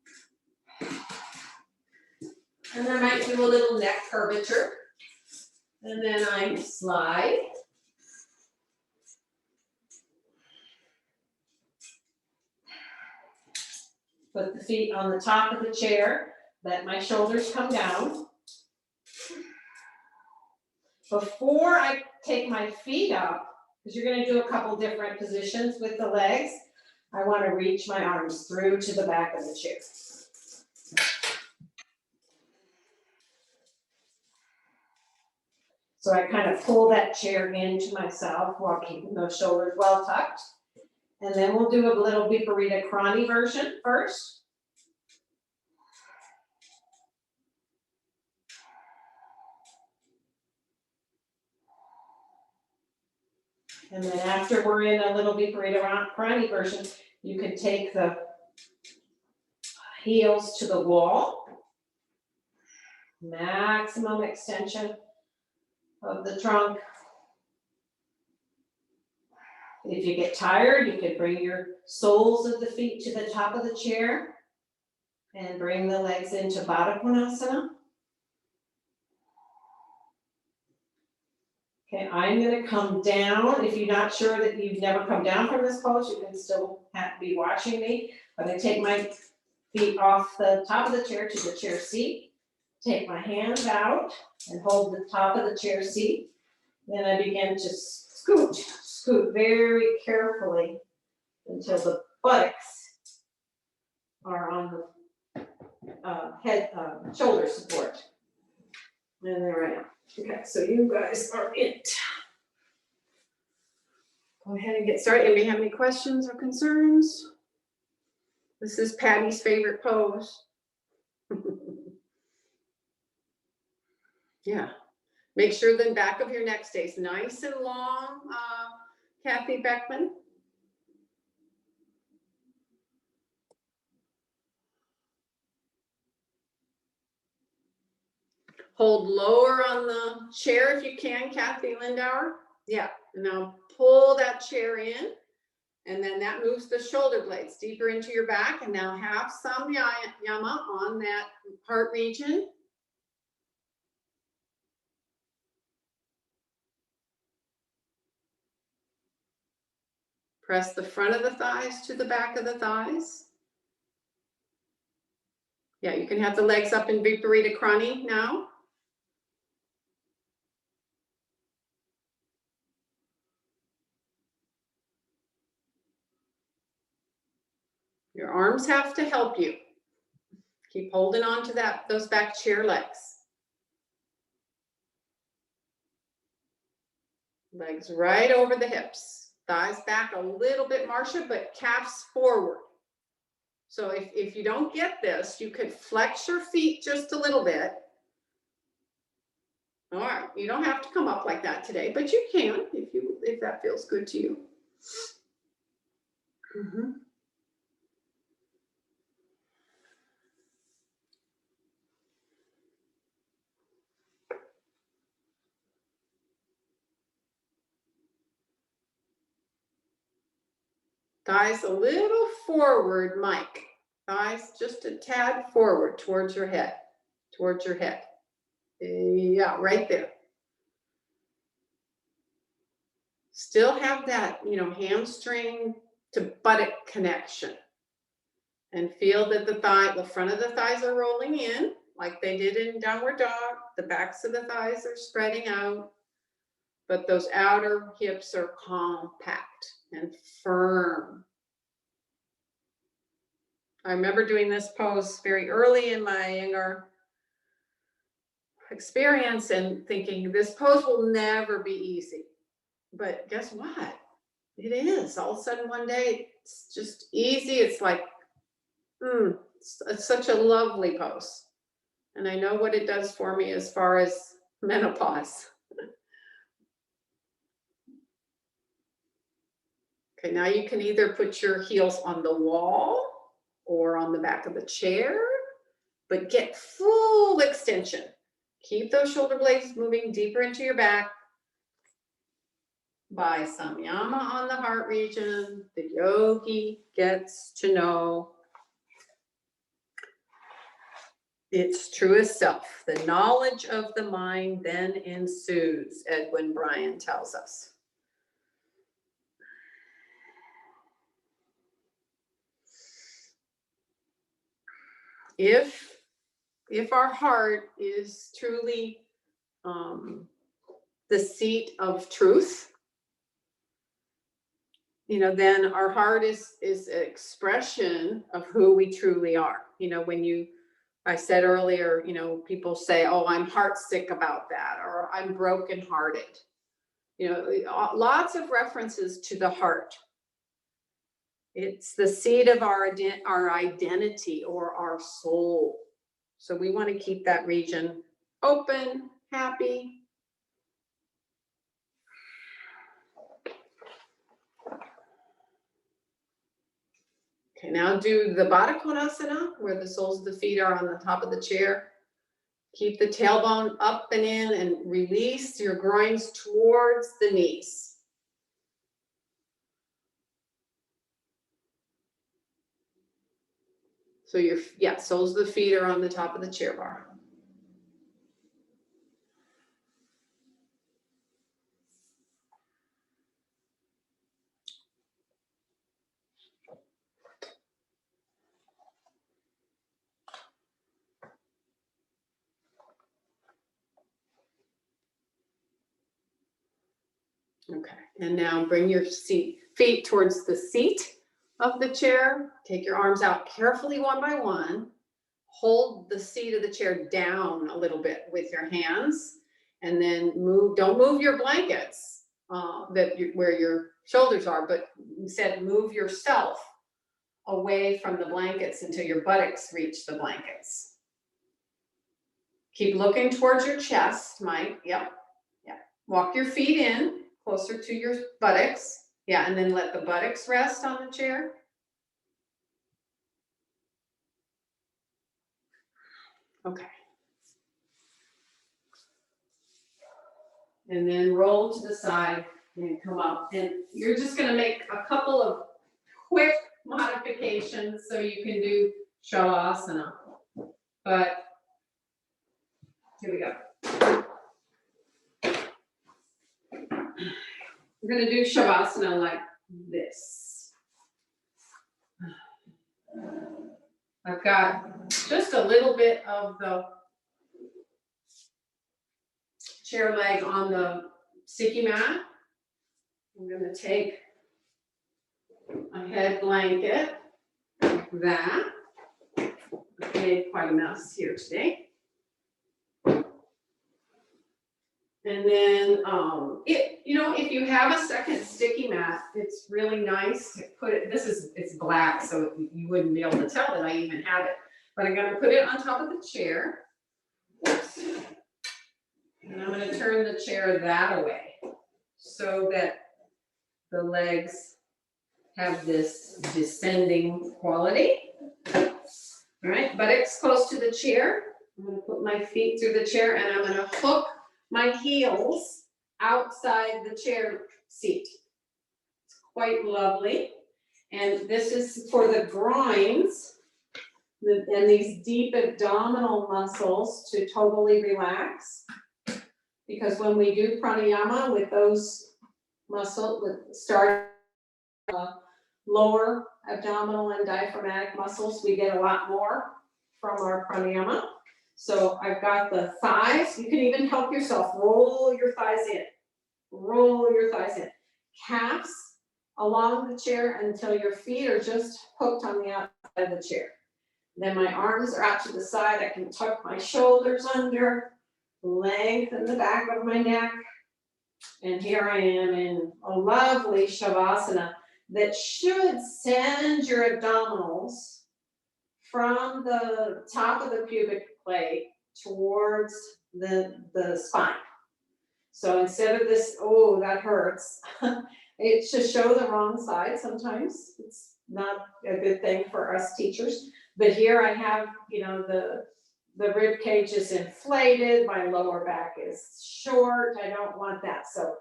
And I might do a little neck curvature. And then I slide. Put the feet on the top of the chair. Let my shoulders come down. Before I take my feet up, because you're going to do a couple different positions with the legs, I want to reach my arms through to the back of the chair. So I kind of pull that chair into myself while keeping those shoulders well tucked. And then we'll do a little Viparita Krani version first. And then after we're in a little Viparita Krani version, you can take the heels to the wall. Maximum extension of the trunk. If you get tired, you can bring your soles of the feet to the top of the chair and bring the legs into Baddha Konasana. Okay, I'm going to come down. If you're not sure that you've never come down from this pose, you can still be watching me. But I take my feet off the top of the chair to the chair seat. Take my hands out and hold the top of the chair seat. Then I begin to scoot very carefully until the buttocks are on the shoulder support. And there I am. Okay, so you guys are it. Go ahead and get started. Anybody have any questions or concerns? This is Patty's favorite pose. Yeah. Make sure the back of your neck stays nice and long, Kathy Beckman. Hold lower on the chair if you can, Kathy Lindauer. Yeah, now pull that chair in, and then that moves the shoulder blades deeper into your back, and now have some yama on that heart region. Press the front of the thighs to the back of the thighs. Yeah, you can have the legs up in Viparita Krani now. Your arms have to help you. Keep holding on to those back chair legs. Legs right over the hips. Thighs back a little bit, Marcia, but calves forward. So if you don't get this, you could flex your feet just a little bit. All right, you don't have to come up like that today, but you can if that feels good to you. Mm-hmm. Thighs a little forward, Mike. Thighs just a tad forward towards your head, towards your head. Yeah, right there. Still have that, hamstring to buttock connection. And feel that the front of the thighs are rolling in like they did in downward dog. The backs of the thighs are spreading out, but those outer hips are compact and firm. I remember doing this pose very early in my Iyengar experience and thinking this pose will never be easy. But guess what? It is. All of a sudden one day it's just easy. It's like, it's such a lovely pose. And I know what it does for me as far as menopause. Okay, now you can either put your heels on the wall or on the back of the chair, but get full extension. Keep those shoulder blades moving deeper into your back. By samyama on the heart region, the yogi gets to know its truest self. The knowledge of the mind then ensues, Edwin Bryan tells us. If our heart is truly the seat of truth, then our heart is an expression of who we truly are. I said earlier, people say, oh, I'm heartsick about that, or I'm brokenhearted. Lots of references to the heart. It's the seat of our identity or our soul. So we want to keep that region open, happy. Okay, now do the Baddha Konasana, where the soles of the feet are on the top of the chair. Keep the tailbone up and in and release your groins towards the knees. So soles of the feet are on the top of the chair bar. Okay, and now bring your feet towards the seat of the chair. Take your arms out carefully one by one. Hold the seat of the chair down a little bit with your hands, and then don't move your blankets where your shoulders are, but instead move yourself away from the blankets until your buttocks reach the blankets. Keep looking towards your chest, Mike. Yep. Walk your feet in closer to your buttocks. Yeah, and then let the buttocks rest on the chair. Okay. And then roll to the side and come up. And you're just going to make a couple of quick modifications so you can do Shavasana. But here we go. We're going to do Shavasana like this. I've got just a little bit of the chair leg on the sticky mat. I'm going to take a head blanket like that. made quite a mess here today. And then, if you have a second sticky mat, it's really nice to put it, it's black, so you wouldn't be able to tell that I even have it. But I'm gonna put it on top of the chair. Oops. And I'm gonna turn the chair that way so that the legs have this descending quality. All right, buttocks close to the chair. I'm gonna put my feet through the chair and I'm gonna hook my heels outside the chair seat. It's quite lovely. And this is for the groins and these deep abdominal muscles to totally relax. Because when we do pranayama with those muscles, start lower abdominal and diaphragmatic muscles, we get a lot more from our pranayama. So I've got the thighs. You can even help yourself. Roll your thighs in. Roll your thighs in. Calves along the chair until your feet are just hooked on the outside of the chair. Then my arms are out to the side. I can tuck my shoulders under, lengthen the back of my neck. And here I am in a lovely shavasana that should send your abdominals from the top of the pubic plate towards the spine. So instead of this, oh, that hurts, it should show the wrong side sometimes. It's not a good thing for us teachers. But here I have, the rib cage is inflated, my lower back is short. I don't want that. So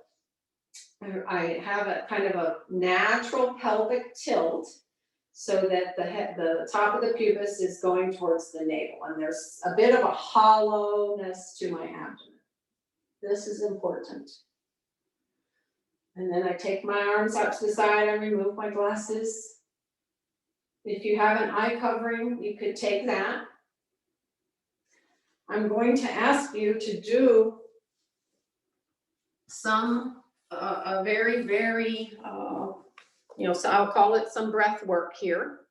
I have a kind of a natural pelvic tilt so that the top of the pubis is going towards the navel, and there's a bit of a hollowness to my abdomen. This is important. And then I take my arms out to the side and remove my glasses. If you have an eye covering, you could take that. I'm going to ask you to do some a very, very, so I'll call it some breath work here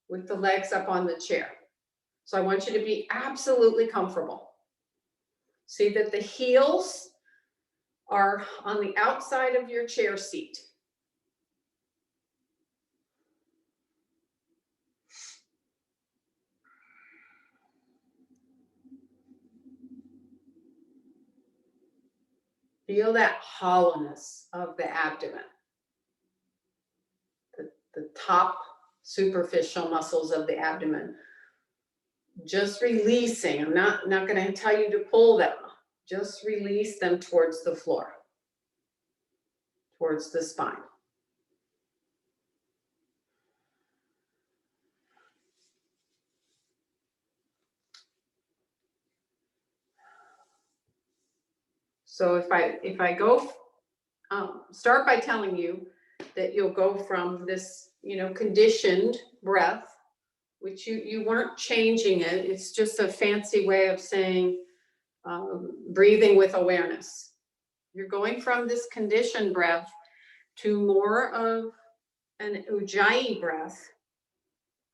with the legs up on the chair. So I want you to be absolutely comfortable. See that the heels are on the outside of your chair seat. Feel that hollowness of the abdomen. The top superficial muscles of the abdomen. Just releasing. I'm not going to tell you to pull them. Just release them towards the floor, towards the spine. So if I go, start by telling you that you'll go from this, conditioned breath, which you weren't changing it. It's just a fancy way of saying breathing with awareness. You're going from this conditioned breath to more of an Ujjayi breath.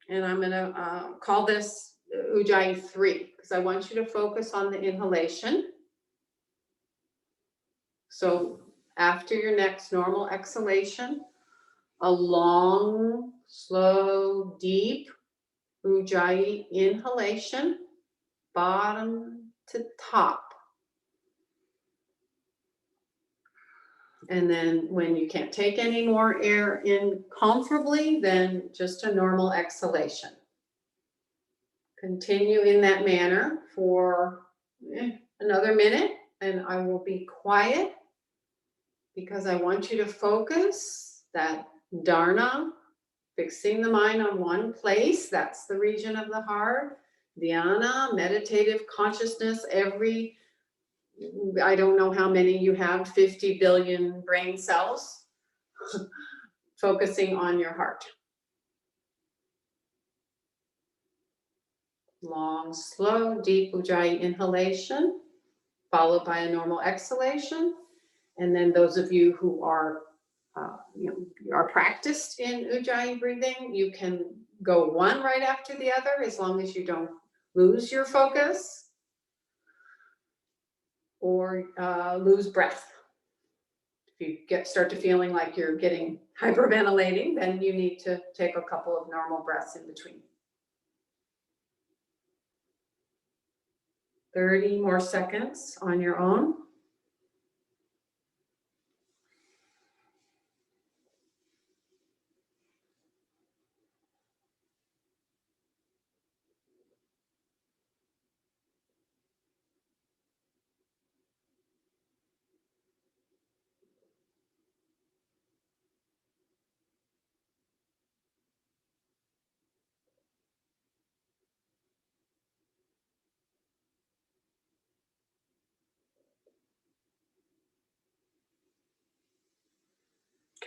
And I'm going to call this Ujjayi 3, because I want you to focus on the inhalation. So after your next normal exhalation, a long, slow, deep Ujjayi inhalation, bottom to top. And then when you can't take any more air in comfortably, then just a normal exhalation. Continue in that manner for another minute, and I will be quiet because I want you to focus that dharana, fixing the mind on one place. That's the region of the heart. Dhyana, meditative consciousness, I don't know how many you have, 50 billion brain cells, focusing on your heart. Long, slow, deep Ujjayi inhalation, followed by a normal exhalation. And then those of you who are, are practiced in Ujjayi breathing, you can go one right after the other, as long as you don't lose your focus or lose breath. If you start to feeling like you're getting hyperventilating, then you need to take a couple of normal breaths in between. 30 more seconds on your own.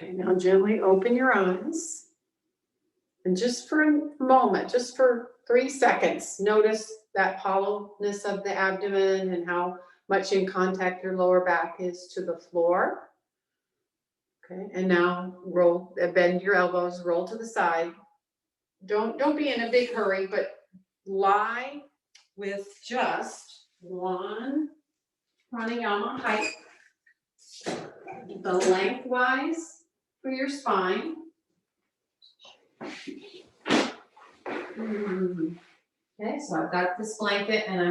Okay, now gently open your eyes. And just for a moment, just for 3 seconds, notice that hollowness of the abdomen and how much in contact your lower back is to the floor. Okay, and now bend your elbows, roll to the side. Don't be in a big hurry, but lie with just one pranayama height, the lengthwise for your spine. Okay, so I've got this blanket and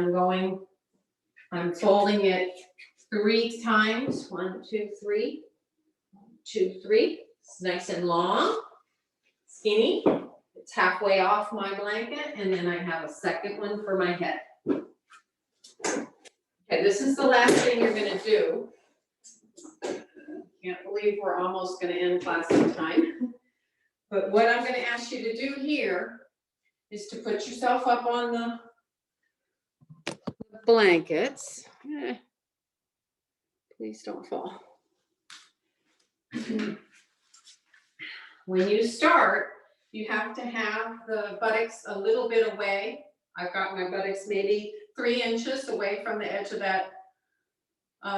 I'm folding it 3 times. 1, 2, 3. 1, 2, 3. It's nice and long, skinny. It's halfway off my blanket, and then I have a second one for my head. Okay, this is the last thing you're gonna do. Can't believe we're almost gonna end class on time. But what I'm gonna ask you to do here is to put yourself up on the blankets. Please don't fall. When you start, you have to have the buttocks a little bit away. I've got my buttocks maybe 3 inches away from the edge of that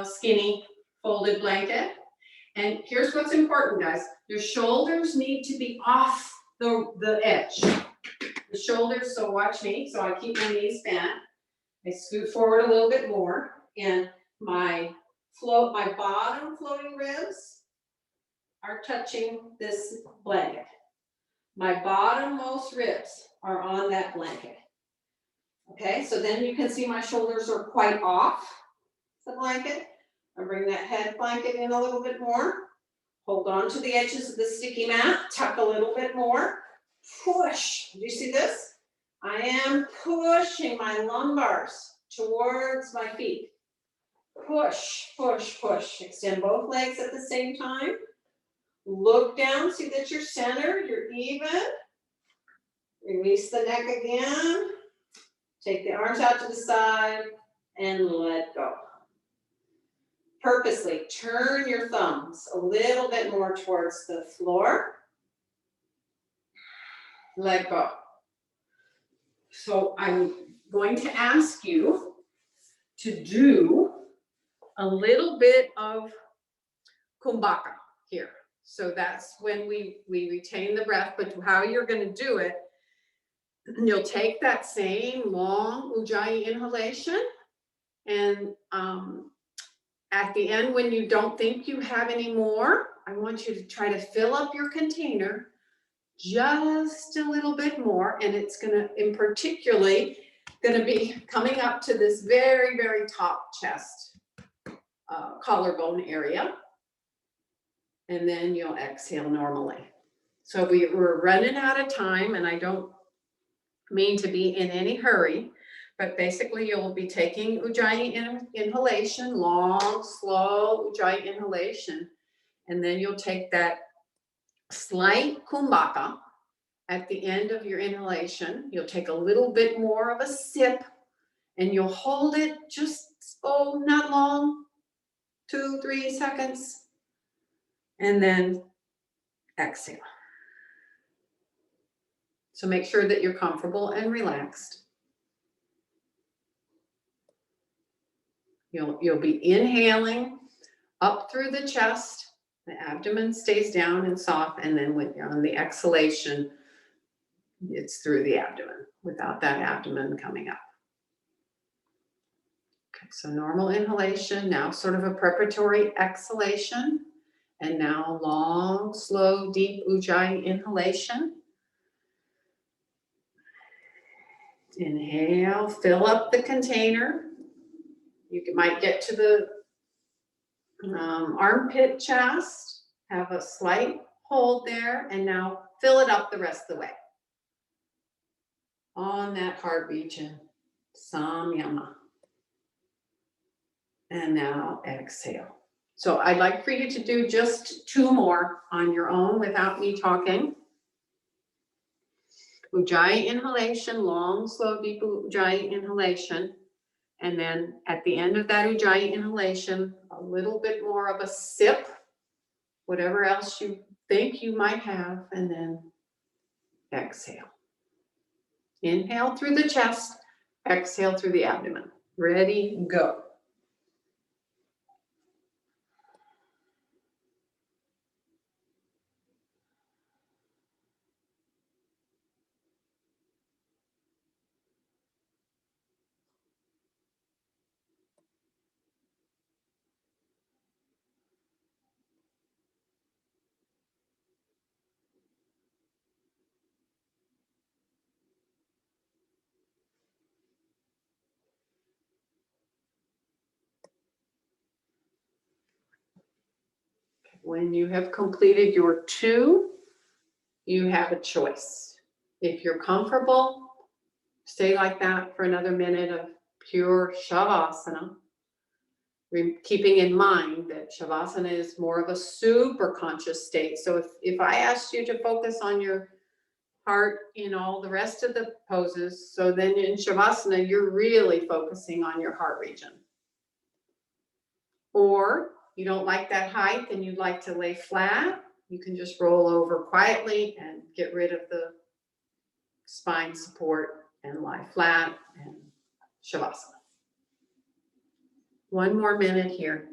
skinny folded blanket. And here's what's important, guys. Your shoulders need to be off the edge. The shoulders, so watch me. So I keep my knees bent. I scoot forward a little bit more, and my bottom floating ribs are touching this blanket. My bottommost ribs are on that blanket. Okay, so then you can see my shoulders are quite off the blanket. I bring that head blanket in a little bit more. Hold on to the edges of the sticky mat, tuck a little bit more. Push. Do you see this? I am pushing my lumbars towards my feet. Push, push, push. Extend both legs at the same time. Look down, see that you're centered, you're even. Release the neck again. Take the arms out to the side and let go. Purposely turn your thumbs a little bit more towards the floor. Let go. So I'm going to ask you to do a little bit of kumbhaka here. So that's when we retain the breath, but how you're going to do it, you'll take that same long ujjayi inhalation, and at the end, when you don't think you have any more, I want you to try to fill up your container just a little bit more, and it's gonna, in particularly, gonna be coming up to this very, very top chest, collarbone area, and then you'll exhale normally. So we're running out of time, and I don't mean to be in any hurry, but basically you'll be taking ujjayi inhalation, long, slow ujjayi inhalation, and then you'll take that slight kumbhaka at the end of your inhalation. You'll take a little bit more of a sip, and you'll hold it just, not long, 2-3 seconds, and then exhale. So make sure that you're comfortable and relaxed. You'll be inhaling up through the chest, the abdomen stays down and soft, and then when you're on the exhalation, it's through the abdomen without that abdomen coming up. So normal inhalation, now sort of a preparatory exhalation, and now long, slow, deep Ujjayi inhalation. Inhale, fill up the container. You might get to the armpit chest, have a slight hold there, and now fill it up the rest of the way. On that heart region, samyama. And now exhale. So I'd like for you to do just 2 more on your own without me talking. Ujjayi inhalation, long, slow, deep Ujjayi inhalation. And then at the end of that Ujjayi inhalation, a little bit more of a sip, whatever else you think you might have, and then exhale. Inhale through the chest, exhale through the abdomen. Ready, go. When you have completed your 2, you have a choice. If you're comfortable, stay like that for another minute of pure Shavasana. Keeping in mind that Shavasana is more of a super conscious state. So if I asked you to focus on your heart in all the rest of the poses, so then in Shavasana, you're really focusing on your heart region. Or you don't like that height and you'd like to lay flat, you can just roll over quietly and get rid of the spine support and lie flat and Shavasana. 1 more minute here.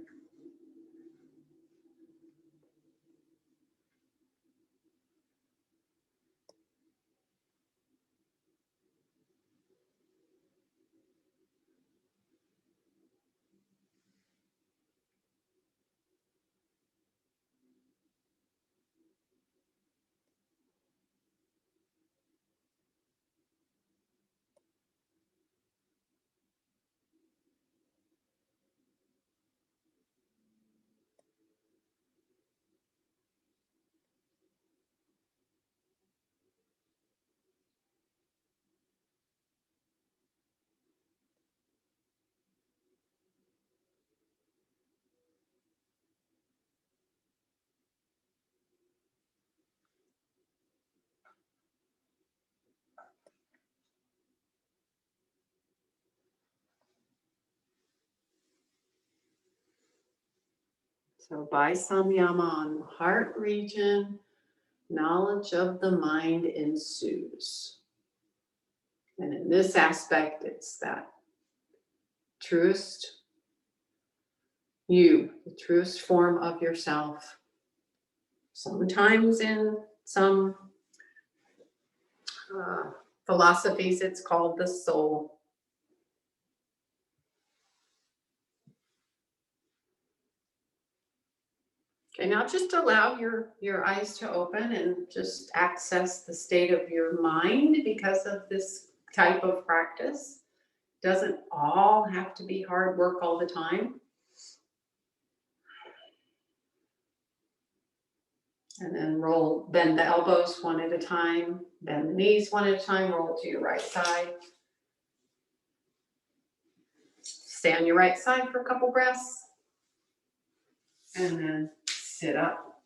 So by samyama on the heart region, knowledge of the mind ensues. And in this aspect, it's that truest you, the truest form of yourself. Sometimes in some philosophies, it's called the soul. Okay, now just allow your eyes to open and just access the state of your mind because of this type of practice. Doesn't all have to be hard work all the time. And then bend the elbows 1 at a time, bend the knees 1 at a time, roll to your right side. Stay on your right side for a couple breaths. And then sit up.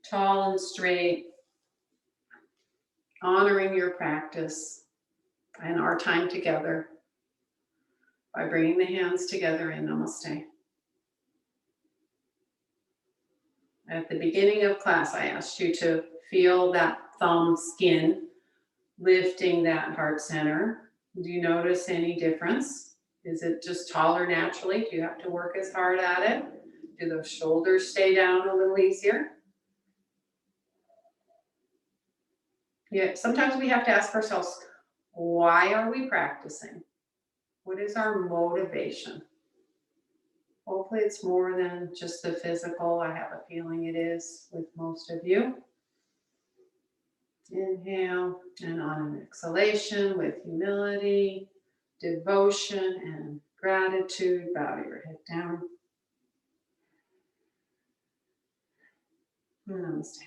Tall and straight, honoring your practice and our time together by bringing the hands together in Namaste. At the beginning of class, I asked you to feel that thumb skin lifting that heart center. Do you notice any difference? Is it just taller naturally? Do you have to work as hard at it? Do those shoulders stay down a little easier? Yeah, sometimes we have to ask ourselves, Why are we practicing? What is our motivation? Hopefully it's more than just the physical. I have a feeling it is with most of you. Inhale, and on an exhalation with humility, devotion, and gratitude, bow your head down. Namaste.